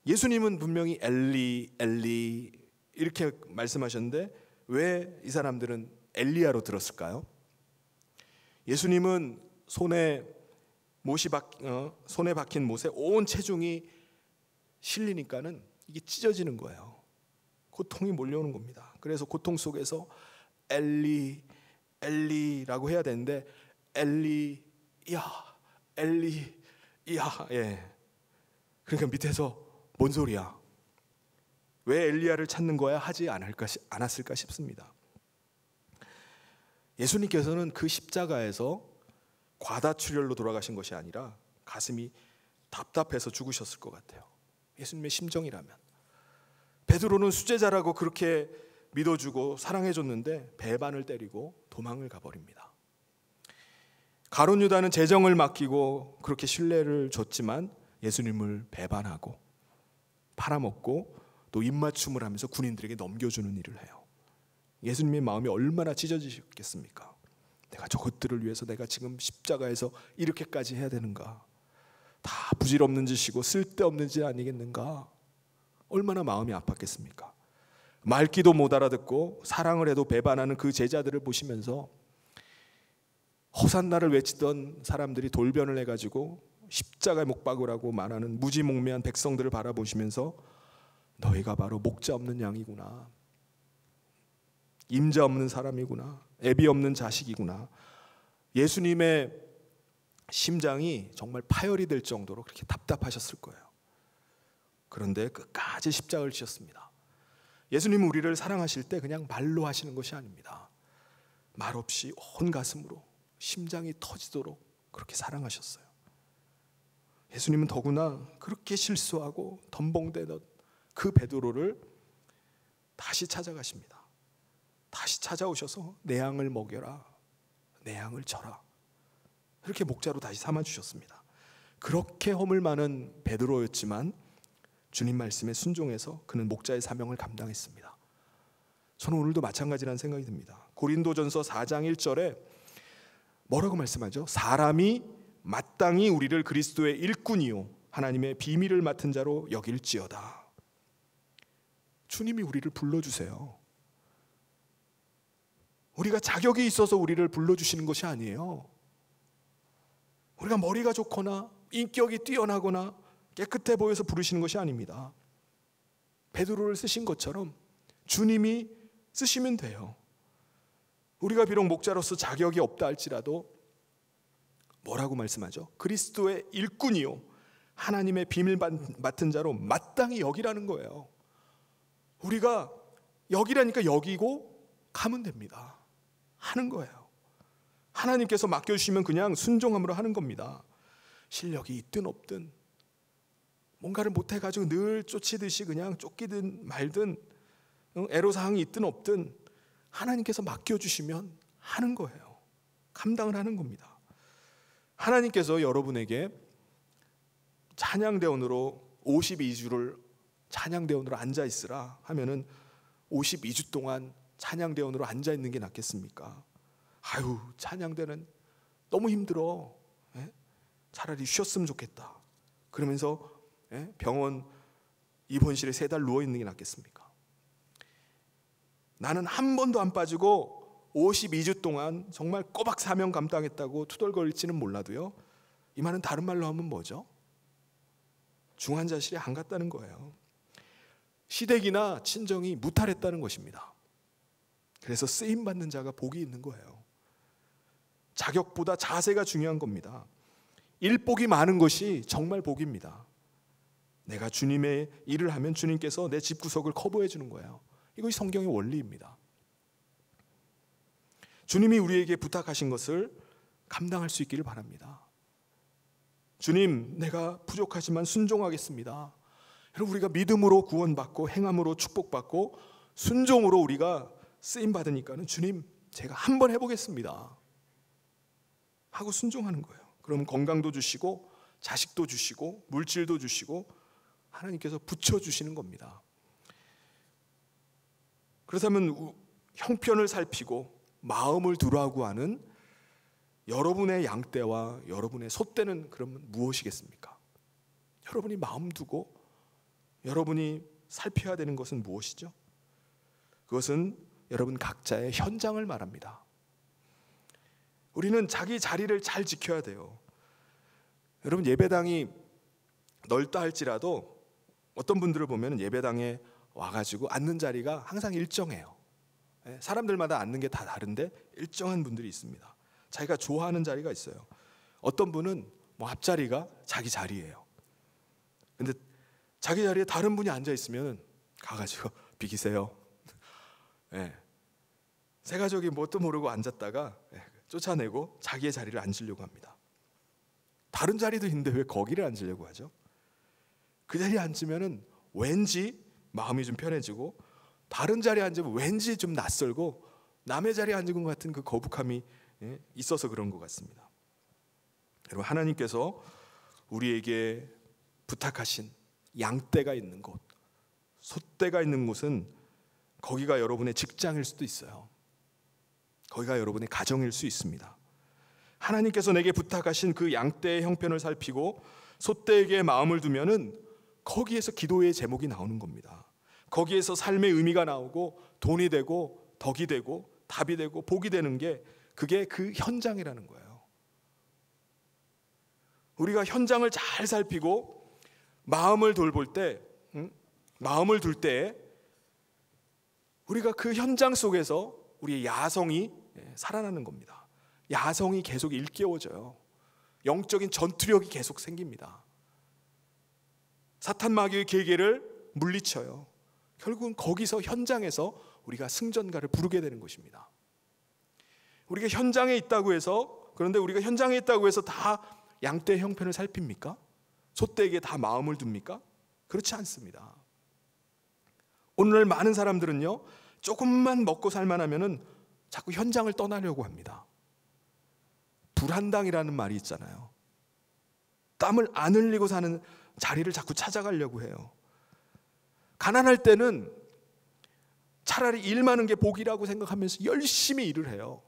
예수님은 분명히 엘리 엘리 이렇게 말씀하셨는데 왜 이 사람들은 엘리야로 들었을까요? 예수님은 손에 박힌 못에 온 체중이 실리니까는 이게 찢어지는 거예요. 고통이 몰려오는 겁니다. 그래서 고통 속에서 엘리 엘리라고 해야 되는데 엘리야 엘리야. 그러니까 밑에서 뭔 소리야? 왜 엘리야를 찾는 거야? 하지 않았을까 싶습니다. 예수님께서는 그 십자가에서 과다출혈로 돌아가신 것이 아니라 가슴이 답답해서 죽으셨을 것 같아요. 예수님의 심정이라면. 베드로는 수제자라고 그렇게 믿어주고 사랑해줬는데 배반을 때리고 도망을 가버립니다. 가룟 유다는 재정을 맡기고 그렇게 신뢰를 줬지만 예수님을 배반하고 팔아먹고 또 입맞춤을 하면서 군인들에게 넘겨주는 일을 해요. 예수님의 마음이 얼마나 찢어지셨겠습니까? 내가 저것들을 위해서 내가 지금 십자가에서 이렇게까지 해야 되는가? 다 부질없는 짓이고 쓸데없는 짓 아니겠는가? 얼마나 마음이 아팠겠습니까? 말귀도 못 알아듣고 사랑을 해도 배반하는 그 제자들을 보시면서 호산나를 외치던 사람들이 돌변을 해가지고 십자가에 못 박으라고 말하는 무지몽매한 백성들을 바라보시면서 너희가 바로 목자 없는 양이구나, 임자 없는 사람이구나, 애비 없는 자식이구나. 예수님의 심장이 정말 파열이 될 정도로 그렇게 답답하셨을 거예요. 그런데 끝까지 십자가를 지셨습니다. 예수님은 우리를 사랑하실 때 그냥 말로 하시는 것이 아닙니다. 말없이 온 가슴으로 심장이 터지도록 그렇게 사랑하셨어요. 예수님은 더구나 그렇게 실수하고 덤벙대던 그 베드로를 다시 찾아가십니다. 다시 찾아오셔서 내 양을 먹여라, 내 양을 져라, 이렇게 목자로 다시 삼아주셨습니다. 그렇게 허물 많은 베드로였지만 주님 말씀에 순종해서 그는 목자의 사명을 감당했습니다. 저는 오늘도 마찬가지라는 생각이 듭니다. 고린도전서 4장 1절에 뭐라고 말씀하죠? 사람이 마땅히 우리를 그리스도의 일꾼이요 하나님의 비밀을 맡은 자로 여길지어다. 주님이 우리를 불러주세요. 우리가 자격이 있어서 우리를 불러주시는 것이 아니에요. 우리가 머리가 좋거나 인격이 뛰어나거나 깨끗해 보여서 부르시는 것이 아닙니다. 베드로를 쓰신 것처럼 주님이 쓰시면 돼요. 우리가 비록 목자로서 자격이 없다 할지라도 뭐라고 말씀하죠? 그리스도의 일꾼이요 하나님의 비밀 맡은 자로 마땅히 여기라는 거예요. 우리가 여기라니까 여기고 가면 됩니다. 하는 거예요. 하나님께서 맡겨주시면 그냥 순종함으로 하는 겁니다. 실력이 있든 없든 뭔가를 못해가지고 늘 쫓이듯이 그냥 쫓기든 말든 애로사항이 있든 없든 하나님께서 맡겨주시면 하는 거예요. 감당을 하는 겁니다. 하나님께서 여러분에게 찬양대원으로 52주를 찬양대원으로 앉아있으라 하면은 52주 동안 찬양대원으로 앉아있는 게 낫겠습니까? 아유, 찬양대는 너무 힘들어. 차라리 쉬었으면 좋겠다. 그러면서 병원 입원실에 3달 누워있는 게 낫겠습니까? 나는 한 번도 안 빠지고 52주 동안 정말 꼬박 사명 감당했다고 투덜거릴지는 몰라도요, 이 말은 다른 말로 하면 뭐죠? 중환자실에 안 갔다는 거예요. 시댁이나 친정이 무탈했다는 것입니다. 그래서 쓰임받는 자가 복이 있는 거예요. 자격보다 자세가 중요한 겁니다. 일복이 많은 것이 정말 복입니다. 내가 주님의 일을 하면 주님께서 내 집구석을 커버해 주는 거예요. 이것이 성경의 원리입니다. 주님이 우리에게 부탁하신 것을 감당할 수 있기를 바랍니다. 주님, 내가 부족하지만 순종하겠습니다. 여러분, 우리가 믿음으로 구원받고 행함으로 축복받고 순종으로 우리가 쓰임받으니까는 주님, 제가 한번 해보겠습니다 하고 순종하는 거예요. 그러면 건강도 주시고 자식도 주시고 물질도 주시고 하나님께서 붙여주시는 겁니다. 그렇다면 형편을 살피고 마음을 두라고 하는 여러분의 양떼와 여러분의 소떼는 그러면 무엇이겠습니까? 여러분이 마음 두고 여러분이 살펴야 되는 것은 무엇이죠? 그것은 여러분 각자의 현장을 말합니다. 우리는 자기 자리를 잘 지켜야 돼요. 여러분, 예배당이 넓다 할지라도 어떤 분들을 보면 예배당에 와가지고 앉는 자리가 항상 일정해요. 사람들마다 앉는 게 다 다른데 일정한 분들이 있습니다. 자기가 좋아하는 자리가 있어요. 어떤 분은 뭐 앞자리가 자기 자리예요. 근데 자기 자리에 다른 분이 앉아 있으면 가가지고 비키세요. 새 가족이 뭣도 모르고 앉았다가 쫓아내고 자기의 자리를 앉으려고 합니다. 다른 자리도 있는데 왜 거기를 앉으려고 하죠? 그 자리에 앉으면은 왠지 마음이 좀 편해지고 다른 자리에 앉으면 왠지 좀 낯설고 남의 자리에 앉은 것 같은 그 거북함이 있어서 그런 것 같습니다. 여러분, 하나님께서 우리에게 부탁하신 양떼가 있는 곳, 소떼가 있는 곳은 거기가 여러분의 직장일 수도 있어요. 거기가 여러분의 가정일 수 있습니다. 하나님께서 내게 부탁하신 그 양떼의 형편을 살피고 소떼에게 마음을 두면은 거기에서 기도의 제목이 나오는 겁니다. 거기에서 삶의 의미가 나오고 돈이 되고 덕이 되고 답이 되고 복이 되는 게 그게 그 현장이라는 거예요. 우리가 현장을 잘 살피고 마음을 돌볼 때, 마음을 둘 때 우리가 그 현장 속에서 우리의 야성이 살아나는 겁니다. 야성이 계속 일깨워져요. 영적인 전투력이 계속 생깁니다. 사탄 마귀의 계계를 물리쳐요. 결국은 거기서 현장에서 우리가 승전가를 부르게 되는 것입니다. 우리가 현장에 있다고 해서, 그런데 우리가 현장에 있다고 해서 다 양떼의 형편을 살핍니까? 소떼에게 다 마음을 둡니까? 그렇지 않습니다. 오늘날 많은 사람들은요, 조금만 먹고 살만하면은 자꾸 현장을 떠나려고 합니다. 불한당이라는 말이 있잖아요. 땀을 안 흘리고 사는 자리를 자꾸 찾아가려고 해요. 가난할 때는 차라리 일 많은 게 복이라고 생각하면서 열심히 일을 해요.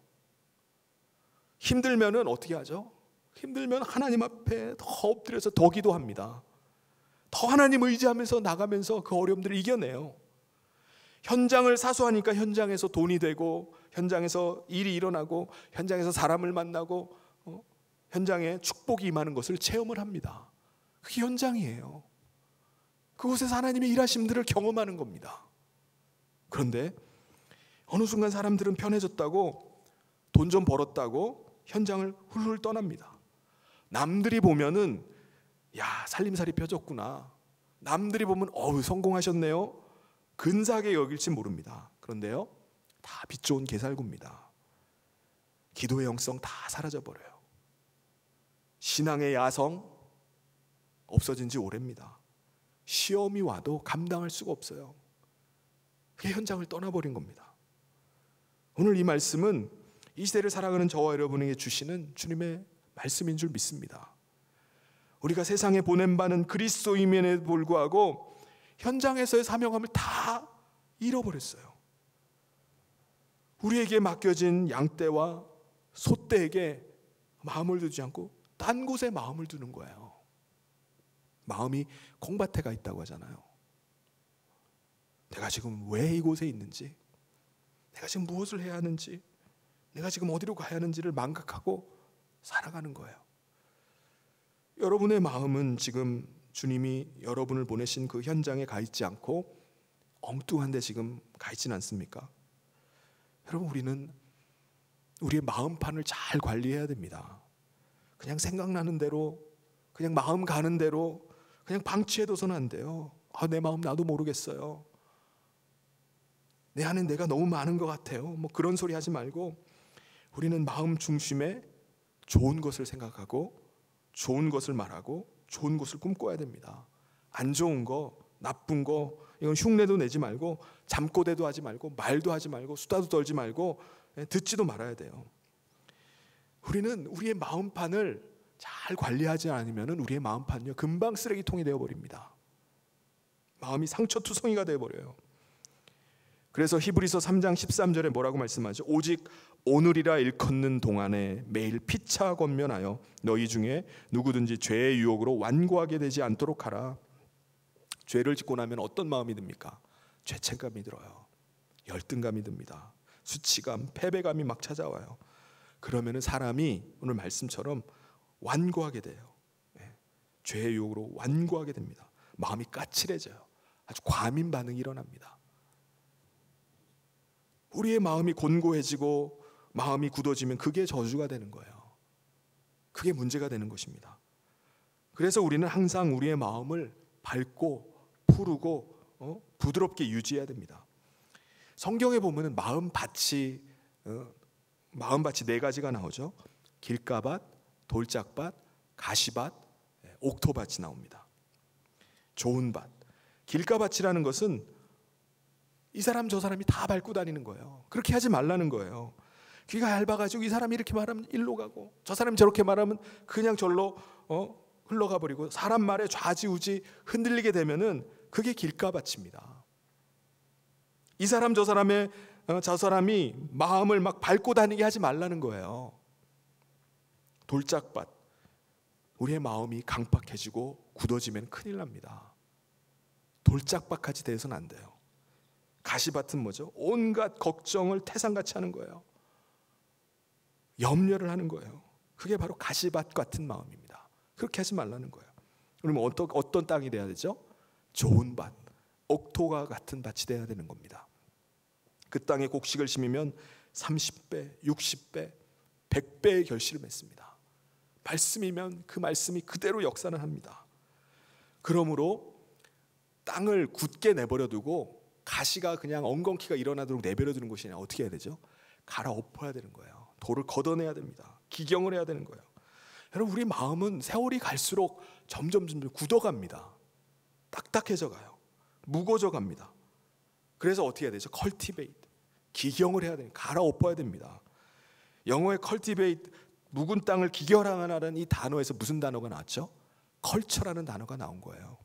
힘들면은 어떻게 하죠? 힘들면 하나님 앞에 더 엎드려서 더 기도합니다. 더 하나님 의지하면서 나가면서 그 어려움들을 이겨내요. 현장을 사수하니까 현장에서 돈이 되고, 현장에서 일이 일어나고, 현장에서 사람을 만나고, 현장에 축복이 임하는 것을 체험을 합니다. 그게 현장이에요. 그곳에서 하나님의 일하심들을 경험하는 겁니다. 그런데 어느 순간 사람들은 편해졌다고, 돈 좀 벌었다고 현장을 훌훌 떠납니다. 남들이 보면은 야, 살림살이 펴졌구나, 남들이 보면 성공하셨네요, 근사하게 여길지 모릅니다. 그런데요, 다 빛 좋은 개살구입니다. 기도의 영성 다 사라져버려요. 신앙의 야성 없어진 지 오래입니다. 시험이 와도 감당할 수가 없어요. 그게 현장을 떠나버린 겁니다. 오늘 이 말씀은 이 시대를 살아가는 저와 여러분에게 주시는 주님의 말씀인 줄 믿습니다. 우리가 세상에 보냄받는 그리스도임에도 불구하고 현장에서의 사명함을 다 잃어버렸어요. 우리에게 맡겨진 양떼와 소떼에게 마음을 두지 않고 딴 곳에 마음을 두는 거예요. 마음이 콩밭에 가 있다고 하잖아요. 내가 지금 왜 이곳에 있는지, 내가 지금 무엇을 해야 하는지, 내가 지금 어디로 가야 하는지를 망각하고 살아가는 거예요. 여러분의 마음은 지금 주님이 여러분을 보내신 그 현장에 가 있지 않고 엉뚱한 데 지금 가 있지는 않습니까? 여러분, 우리는 우리의 마음판을 잘 관리해야 됩니다. 그냥 생각나는 대로, 그냥 마음 가는 대로 그냥 방치해둬서는 안 돼요. 내 마음 나도 모르겠어요, 내 안에 내가 너무 많은 것 같아요, 뭐 그런 소리 하지 말고 우리는 마음 중심에 좋은 것을 생각하고 좋은 것을 말하고 좋은 것을 꿈꿔야 됩니다. 안 좋은 거, 나쁜 거, 이건 흉내도 내지 말고 잠꼬대도 하지 말고 말도 하지 말고 수다도 떨지 말고 듣지도 말아야 돼요. 우리는 우리의 마음판을 잘 관리하지 않으면 우리의 마음판은요, 금방 쓰레기통이 되어버립니다. 마음이 상처투성이가 되어버려요. 그래서 히브리서 3장 13절에 뭐라고 말씀하죠? 오직 오늘이라 일컫는 동안에 매일 피차 권면하여 너희 중에 누구든지 죄의 유혹으로 완고하게 되지 않도록 하라. 죄를 짓고 나면 어떤 마음이 듭니까? 죄책감이 들어요. 열등감이 듭니다. 수치감, 패배감이 막 찾아와요. 그러면 사람이 오늘 말씀처럼 완고하게 돼요. 죄의 유혹으로 완고하게 됩니다. 마음이 까칠해져요. 아주 과민 반응이 일어납니다. 우리의 마음이 곤고해지고 마음이 굳어지면 그게 저주가 되는 거예요. 그게 문제가 되는 것입니다. 그래서 우리는 항상 우리의 마음을 밝고 푸르고 부드럽게 유지해야 됩니다. 성경에 보면 마음밭이 네 가지가 나오죠. 길가밭, 돌짝밭, 가시밭, 옥토밭이 나옵니다. 좋은 밭. 길가밭이라는 것은 이 사람 저 사람이 다 밟고 다니는 거예요. 그렇게 하지 말라는 거예요. 귀가 얇아가지고 이 사람이 이렇게 말하면 일로 가고 저 사람이 저렇게 말하면 그냥 절로 흘러가 버리고 사람 말에 좌지우지 흔들리게 되면은 그게 길가밭입니다. 이 사람 저 사람이 마음을 막 밟고 다니게 하지 말라는 거예요. 돌짝밭. 우리의 마음이 강팍해지고 굳어지면 큰일 납니다. 돌짝밭까지 돼서는 안 돼요. 가시밭은 뭐죠? 온갖 걱정을 태산같이 하는 거예요. 염려를 하는 거예요. 그게 바로 가시밭 같은 마음입니다. 그렇게 하지 말라는 거예요. 그러면 어떤 땅이 돼야 되죠? 좋은 밭, 옥토가 같은 밭이 돼야 되는 겁니다. 그 땅에 곡식을 심으면 30배, 60배, 100배의 결실을 맺습니다. 말씀이면 그 말씀이 그대로 역사는 합니다. 그러므로 땅을 굳게 내버려 두고 가시가 그냥 엉겅퀴가 일어나도록 내버려 두는 것이 아니라 어떻게 해야 되죠? 갈아엎어야 되는 거예요. 돌을 걷어내야 됩니다. 기경을 해야 되는 거예요. 여러분, 우리 마음은 세월이 갈수록 점점 굳어갑니다. 딱딱해져 가요. 무거워져 갑니다. 그래서 어떻게 해야 되죠? 컬티베이트, 기경을 해야 돼요. 갈아엎어야 됩니다. 영어의 컬티베이트, 묵은 땅을 기경하라는 이 단어에서 무슨 단어가 나왔죠? 컬처라는 단어가 나온 거예요.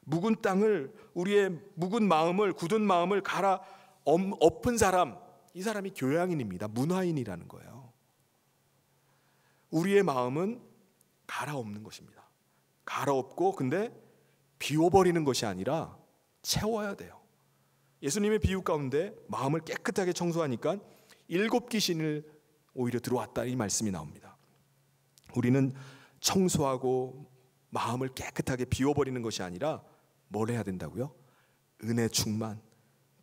묵은 땅을, 우리의 묵은 마음을, 굳은 마음을 갈아엎은 사람, 이 사람이 교양인입니다. 문화인이라는 거예요. 우리의 마음은 갈아엎는 것입니다. 갈아엎고, 근데 비워버리는 것이 아니라 채워야 돼요. 예수님의 비유 가운데 마음을 깨끗하게 청소하니까 7 귀신을 오히려 들어왔다, 이 말씀이 나옵니다. 우리는 청소하고 마음을 깨끗하게 비워버리는 것이 아니라 뭘 해야 된다고요? 은혜 충만,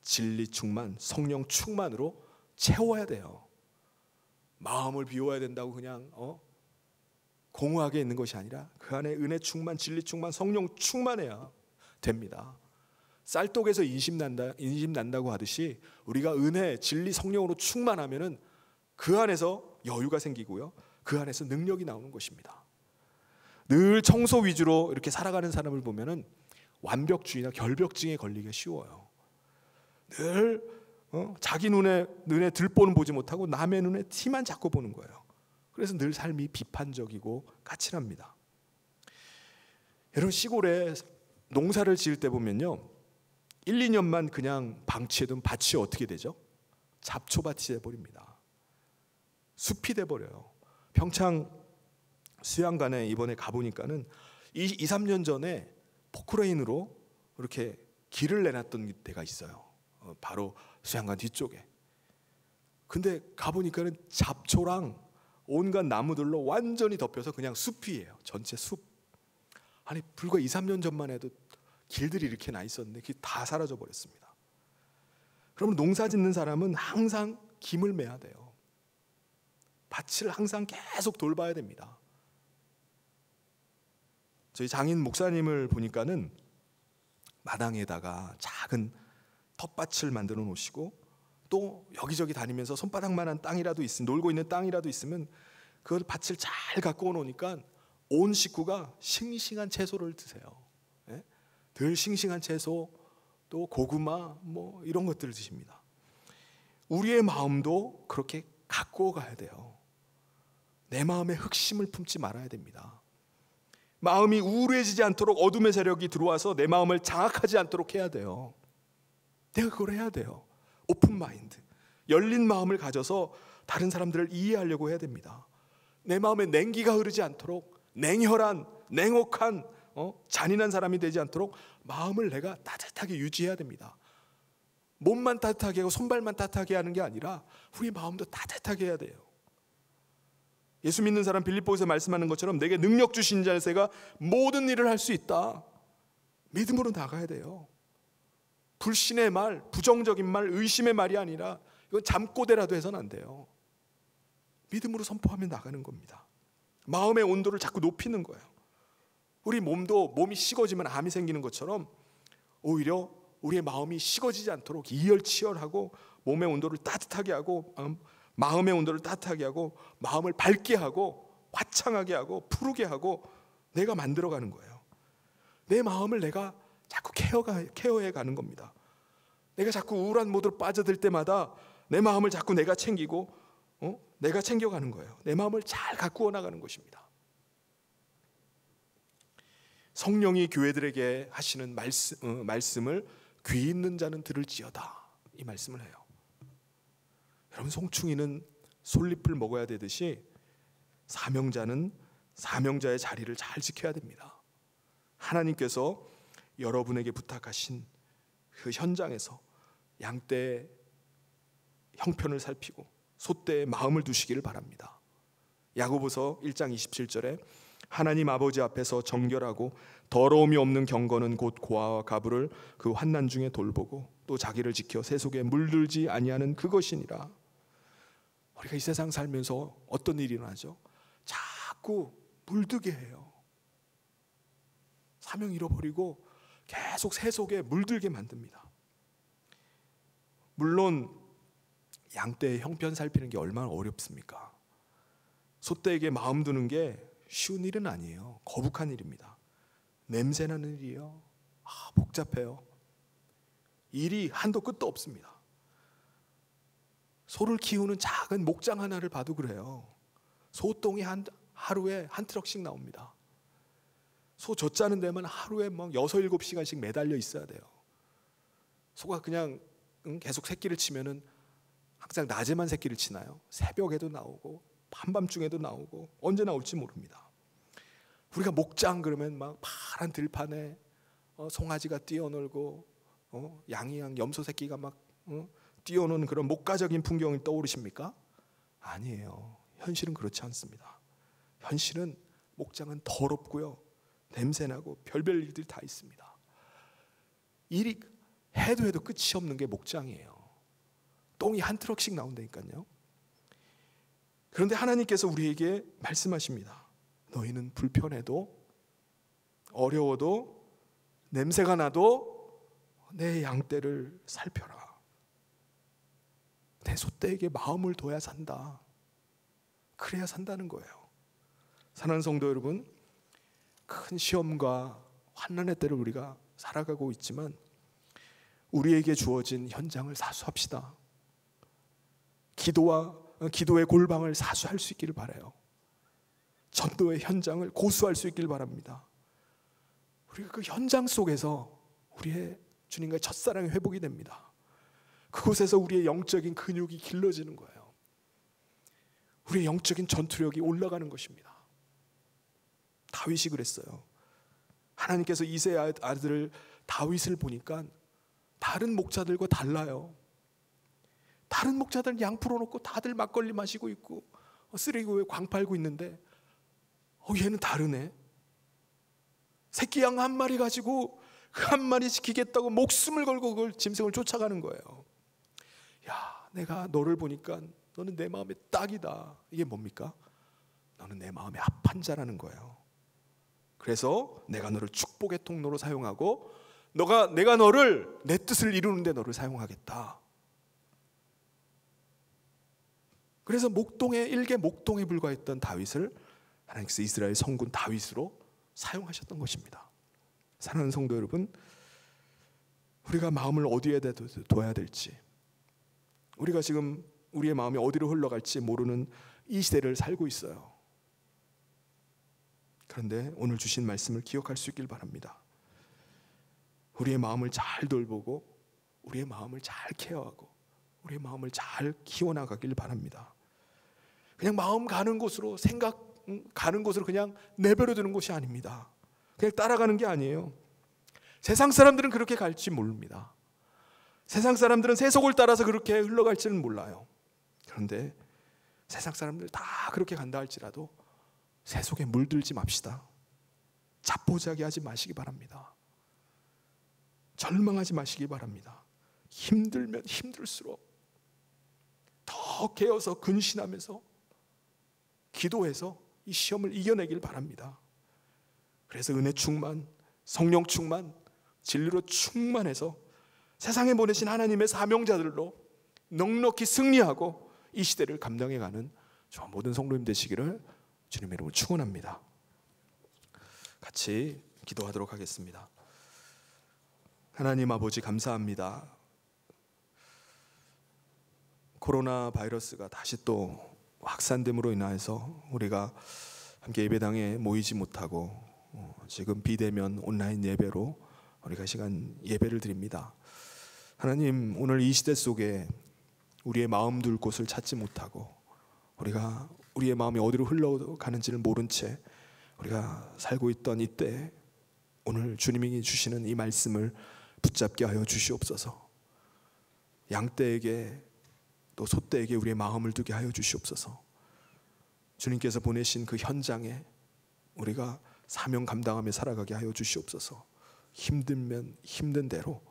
진리 충만, 성령 충만으로 채워야 돼요. 마음을 비워야 된다고 그냥 공허하게 있는 것이 아니라 그 안에 은혜 충만, 진리 충만, 성령 충만해야 됩니다. 쌀독에서 인심 난다고 하듯이 우리가 은혜, 진리, 성령으로 충만하면은 그 안에서 여유가 생기고요, 그 안에서 능력이 나오는 것입니다. 늘 청소 위주로 이렇게 살아가는 사람을 보면은 완벽주의나 결벽증에 걸리기 쉬워요. 늘 자기 눈에 들보는 보지 못하고 남의 눈에 티만 자꾸 보는 거예요. 그래서 늘 삶이 비판적이고 까칠합니다. 여러분, 시골에 농사를 지을 때 보면요, 1, 2년만 그냥 방치해둔 밭이 어떻게 되죠? 잡초밭이 돼버립니다. 숲이 돼버려요. 평창 수양관에 이번에 가보니까는 2, 3년 전에 포크레인으로 이렇게 길을 내놨던 데가 있어요. 바로 수양관 뒤쪽에. 근데 가보니까는 잡초랑 온갖 나무들로 완전히 덮여서 그냥 숲이에요. 전체 숲. 아니, 불과 2, 3년 전만 해도 길들이 이렇게 나 있었는데 그게 다 사라져 버렸습니다. 그러면 농사 짓는 사람은 항상 김을 매야 돼요. 밭을 항상 계속 돌봐야 됩니다. 저희 장인 목사님을 보니까는 마당에다가 작은 텃밭을 만들어 놓으시고, 또 여기저기 다니면서 손바닥만한 땅이라도 있으면, 놀고 있는 땅이라도 있으면 그 밭을 잘 가꾸어 놓으니까 온 식구가 싱싱한 채소를 드세요. 예? 늘 싱싱한 채소, 또 고구마 뭐 이런 것들을 드십니다. 우리의 마음도 그렇게 가꾸어 가야 돼요. 내 마음에 흑심을 품지 말아야 됩니다. 마음이 우울해지지 않도록 어둠의 세력이 들어와서 내 마음을 장악하지 않도록 해야 돼요. 내가 그걸 해야 돼요. 오픈 마인드, 열린 마음을 가져서 다른 사람들을 이해하려고 해야 됩니다. 내 마음에 냉기가 흐르지 않도록, 냉혈한, 냉혹한, 잔인한 사람이 되지 않도록 마음을 내가 따뜻하게 유지해야 됩니다. 몸만 따뜻하게 하고 손발만 따뜻하게 하는 게 아니라 우리 마음도 따뜻하게 해야 돼요. 예수 믿는 사람 빌립보에서 말씀하는 것처럼 내게 능력 주신 자세가 모든 일을 할 수 있다. 믿음으로 나가야 돼요. 불신의 말, 부정적인 말, 의심의 말이 아니라 이건 잠꼬대라도 해서는 안 돼요. 믿음으로 선포하며 나가는 겁니다. 마음의 온도를 자꾸 높이는 거예요. 우리 몸이 식어지면 암이 생기는 것처럼 오히려 우리의 마음이 식어지지 않도록 이열치열하고 몸의 온도를 따뜻하게 하고, 마음의 온도를 따뜻하게 하고, 마음을 밝게 하고 화창하게 하고 푸르게 하고 내가 만들어가는 거예요. 내 마음을 내가 자꾸 케어해 가는 겁니다. 내가 자꾸 우울한 모드로 빠져들 때마다 내 마음을 자꾸 내가 챙기고 내가 챙겨가는 거예요. 내 마음을 잘 가꾸어 나가는 것입니다. 성령이 교회들에게 하시는 말씀을 귀 있는 자는 들을지어다, 이 말씀을 해요. 여러분, 송충이는 솔잎을 먹어야 되듯이 사명자는 사명자의 자리를 잘 지켜야 됩니다. 하나님께서 여러분에게 부탁하신 그 현장에서 양떼의 형편을 살피고 소떼의 마음을 두시기를 바랍니다. 야고보서 1장 27절에 하나님 아버지 앞에서 정결하고 더러움이 없는 경건은 곧 고아와 가부를 그 환난 중에 돌보고 또 자기를 지켜 세속에 물들지 아니하는 그것이니라. 우리가 이 세상 살면서 어떤 일이 일어나죠? 자꾸 물들게 해요. 사명 잃어버리고 계속 세속에 물들게 만듭니다. 물론 양떼의 형편 살피는 게 얼마나 어렵습니까? 소떼에게 마음 두는 게 쉬운 일은 아니에요. 거북한 일입니다. 냄새나는 일이에요. 복잡해요. 일이 한도 끝도 없습니다. 소를 키우는 작은 목장 하나를 봐도 그래요. 소똥이 하루에 한 트럭씩 나옵니다. 소 젖 짜는 데만 하루에 막 6, 7시간씩 매달려 있어야 돼요. 소가 그냥 계속 새끼를 치면은 항상 낮에만 새끼를 치나요? 새벽에도 나오고 한밤중에도 나오고 언제 나올지 모릅니다. 우리가 목장 그러면 막 파란 들판에 송아지가 뛰어놀고 양이양 염소 새끼가 막 뛰어노는 그런 목가적인 풍경이 떠오르십니까? 아니에요. 현실은 그렇지 않습니다. 현실은 목장은 더럽고요, 냄새나고 별별 일들이 다 있습니다. 일이 해도 끝이 없는 게 목장이에요. 똥이 한 트럭씩 나온다니까요. 그런데 하나님께서 우리에게 말씀하십니다. 너희는 불편해도 어려워도 냄새가 나도 내 양떼를 살펴라. 내 소떼에게 마음을 둬야 산다. 그래야 산다는 거예요. 사랑하는 성도 여러분, 큰 시험과 환난의 때를 우리가 살아가고 있지만 우리에게 주어진 현장을 사수합시다. 기도의 골방을 사수할 수 있기를 바라요. 전도의 현장을 고수할 수 있기를 바랍니다. 우리가 그 현장 속에서 우리의 주님과의 첫사랑이 회복이 됩니다. 그곳에서 우리의 영적인 근육이 길러지는 거예요. 우리의 영적인 전투력이 올라가는 것입니다. 다윗이 그랬어요. 하나님께서 이새의 아들 다윗을 보니까 다른 목자들과 달라요. 다른 목자들은 양 풀어놓고 다들 막걸리 마시고 있고 쓰레기고에 광 팔고 있는데 얘는 다르네. 새끼 양 한 마리 가지고 그 한 마리 지키겠다고 목숨을 걸고 그걸 짐승을 쫓아가는 거예요. 야, 내가 너를 보니까 너는 내 마음에 딱이다. 이게 뭡니까? 너는 내 마음에 합한 자라는 거예요. 그래서 내가 너를 축복의 통로로 사용하고 내가 너를 내 뜻을 이루는 데 너를 사용하겠다. 그래서 일개 목동에 불과했던 다윗을 하나님께서 이스라엘 성군 다윗으로 사용하셨던 것입니다. 사랑하는 성도 여러분, 우리가 마음을 어디에 둬야 될지, 우리가 지금 우리의 마음이 어디로 흘러갈지 모르는 이 시대를 살고 있어요. 그런데 오늘 주신 말씀을 기억할 수 있길 바랍니다. 우리의 마음을 잘 돌보고 우리의 마음을 잘 케어하고 우리의 마음을 잘 키워나가길 바랍니다. 그냥 마음 가는 곳으로, 생각 가는 곳으로 그냥 내버려 두는 것이 아닙니다. 그냥 따라가는 게 아니에요. 세상 사람들은 그렇게 갈지 모릅니다. 세상 사람들은 세속을 따라서 그렇게 흘러갈지는 몰라요. 그런데 세상 사람들 다 그렇게 간다 할지라도 세속에 물들지 맙시다. 자포자기하지 마시기 바랍니다. 절망하지 마시기 바랍니다. 힘들면 힘들수록 더 깨어서 근신하면서 기도해서 이 시험을 이겨내길 바랍니다. 그래서 은혜 충만, 성령 충만, 진리로 충만해서 세상에 보내신 하나님의 사명자들로 넉넉히 승리하고 이 시대를 감당해가는 저 모든 성도님 되시기를 주님의 이름으로 축원합니다. 같이 기도하도록 하겠습니다. 하나님 아버지, 감사합니다. 코로나 바이러스가 다시 또 확산됨으로 인해서 우리가 함께 예배당에 모이지 못하고 지금 비대면 온라인 예배로 우리가 시간 예배를 드립니다. 하나님, 오늘 이 시대 속에 우리의 마음 둘 곳을 찾지 못하고 우리가 우리의 마음이 어디로 흘러가는지를 모른 채 우리가 살고 있던 이때 오늘 주님이 주시는 이 말씀을 붙잡게 하여 주시옵소서. 양떼에게 또 소떼에게 우리의 마음을 두게 하여 주시옵소서. 주님께서 보내신 그 현장에 우리가 사명 감당하며 살아가게 하여 주시옵소서. 힘들면 힘든 대로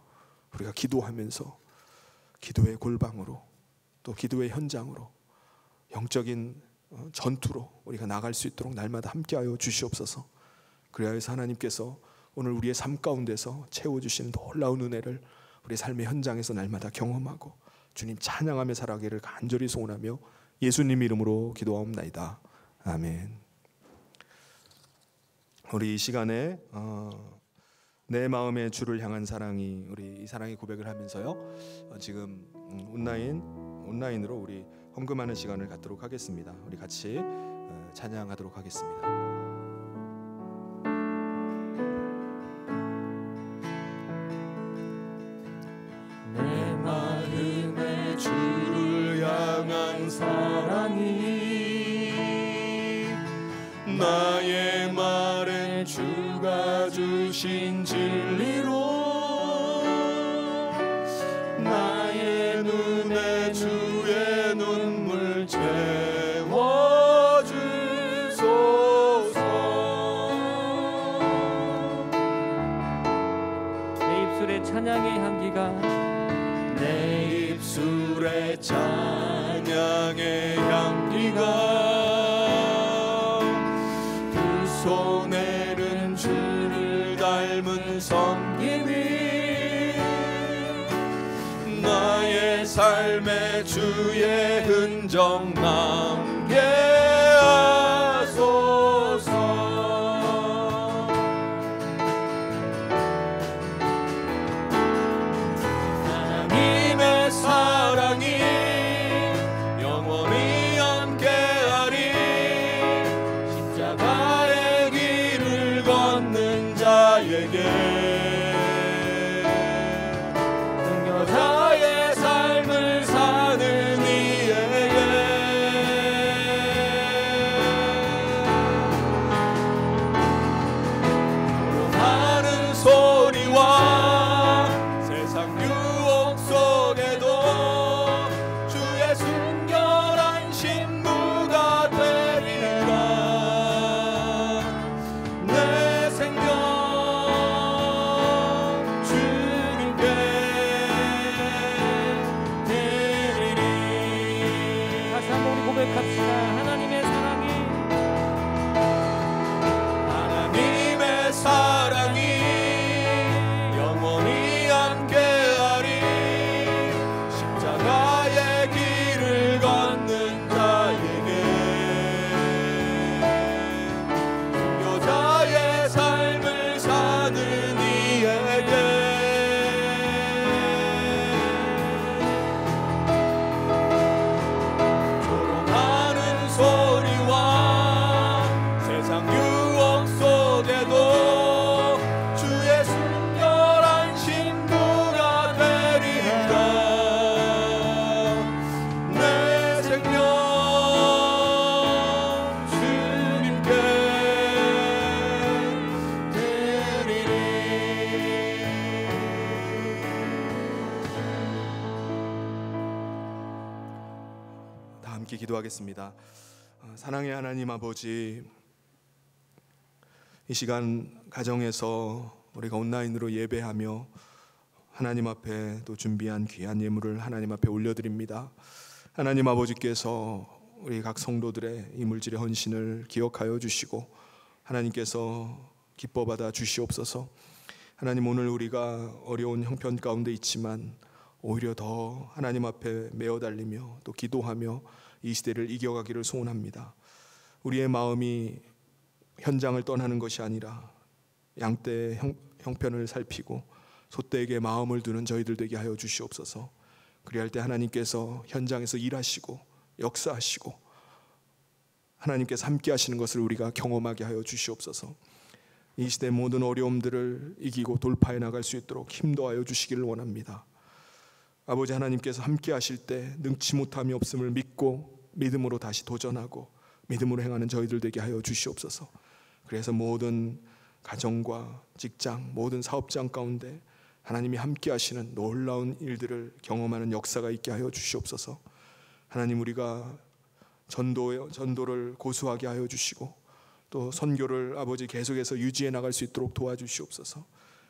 우리가 기도하면서 기도의 골방으로 또 기도의 현장으로 영적인 전투로 우리가 나갈 수 있도록 날마다 함께하여 주시옵소서. 그래야 해서 하나님께서 오늘 우리의 삶 가운데서 채워주시는 놀라운 은혜를 우리 삶의 현장에서 날마다 경험하고 주님 찬양하며 살아가기를 간절히 소원하며 예수님 이름으로 기도하옵나이다. 아멘. 우리 이 시간에 내 마음의 주를 향한 사랑이, 우리 이 사랑의 고백을 하면서요 지금 온라인으로 우리 헌금하는 시간을 갖도록 하겠습니다. 우리 같이 찬양하도록 하겠습니다. 내 마음의 주를 향한 사랑이 나의 말엔 주가 주신 진리로 나의 눈에 주의 눈물 채워주소서. 내 입술에 찬양의 향기가 내 입술에 찬양의 향기가 두 손에는 주를 닮은 섬김이 나의 삶에 주의 흔적 남게 하소서. 하나님의 사랑이 영원히 함께하리. 십자가의 길을 걷는 자에게 순교자의 삶을 사는 이에게 하는 소리와 세상 유혹 속에도 주의 순결한 신부가 되리라. 내 생명 주님께 드리리. 다시 한번 우리 고백합시다. 하나님의 사랑이 영원히 함께하리. 십자가의 길을 걷는 자에게 순교자의 삶을 사는 이에게 조롱하는 소리와 세상 유혹 속에도 주의 순결한 신부가 되리라. 내 생명 주님께 드리리. 다 함께 기도하겠습니다. 사랑의 하나님 아버지, 이 시간 가정에서 우리가 온라인으로 예배하며 하나님 앞에 또 준비한 귀한 예물을 하나님 앞에 올려드립니다. 하나님 아버지께서 우리 각 성도들의 이 물질의 헌신을 기억하여 주시고 하나님께서 기뻐 받아 주시옵소서. 하나님, 오늘 우리가 어려운 형편 가운데 있지만 오히려 더 하나님 앞에 메어 달리며 또 기도하며 이 시대를 이겨가기를 소원합니다. 우리의 마음이 현장을 떠나는 것이 아니라 양떼의 형편을 살피고 소떼에게 마음을 두는 저희들 되게 하여 주시옵소서. 그리할 때 하나님께서 현장에서 일하시고 역사하시고 하나님께서 함께 하시는 것을 우리가 경험하게 하여 주시옵소서. 이 시대 모든 어려움들을 이기고 돌파해 나갈 수 있도록 힘도하여 주시기를 원합니다. 아버지 하나님께서 함께 하실 때 능치 못함이 없음을 믿고 믿음으로 다시 도전하고 믿음으로 행하는 저희들 되게 하여 주시옵소서. 그래서 모든 가정과 직장, 모든 사업장 가운데 하나님이 함께 하시는 놀라운 일들을 경험하는 역사가 있게 하여 주시옵소서. 하나님, 우리가 전도를 고수하게 하여 주시고 또 선교를 아버지 계속해서 유지해 나갈 수 있도록 도와주시옵소서.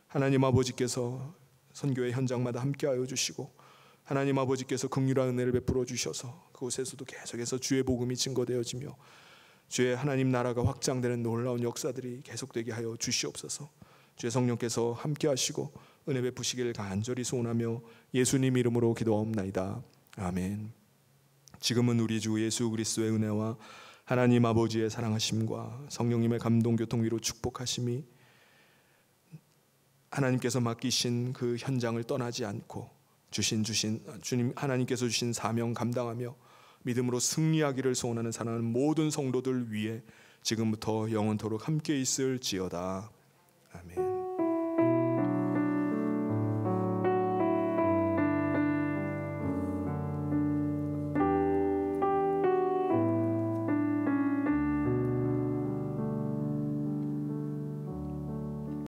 하나님 아버지께서 선교의 현장마다 함께하여 주시고 하나님 아버지께서 긍휼한 은혜를 베풀어 주셔서 그곳에서도 계속해서 주의 복음이 증거되어지며 주의 하나님 나라가 확장되는 놀라운 역사들이 계속되게 하여 주시옵소서. 주의 성령께서 함께하시고 은혜 베푸시기를 간절히 소원하며 예수님 이름으로 기도하옵나이다. 아멘. 지금은 우리 주 예수 그리스도의 은혜와 하나님 아버지의 사랑하심과 성령님의 감동 교통 위로 축복하심이 하나님께서 맡기신 그 현장을 떠나지 않고 주님 하나님께서 주신 사명 감당하며 믿음으로 승리하기를 소원하는 사랑하는 모든 성도들 위해 지금부터 영원토록 함께 있을지어다. 아멘.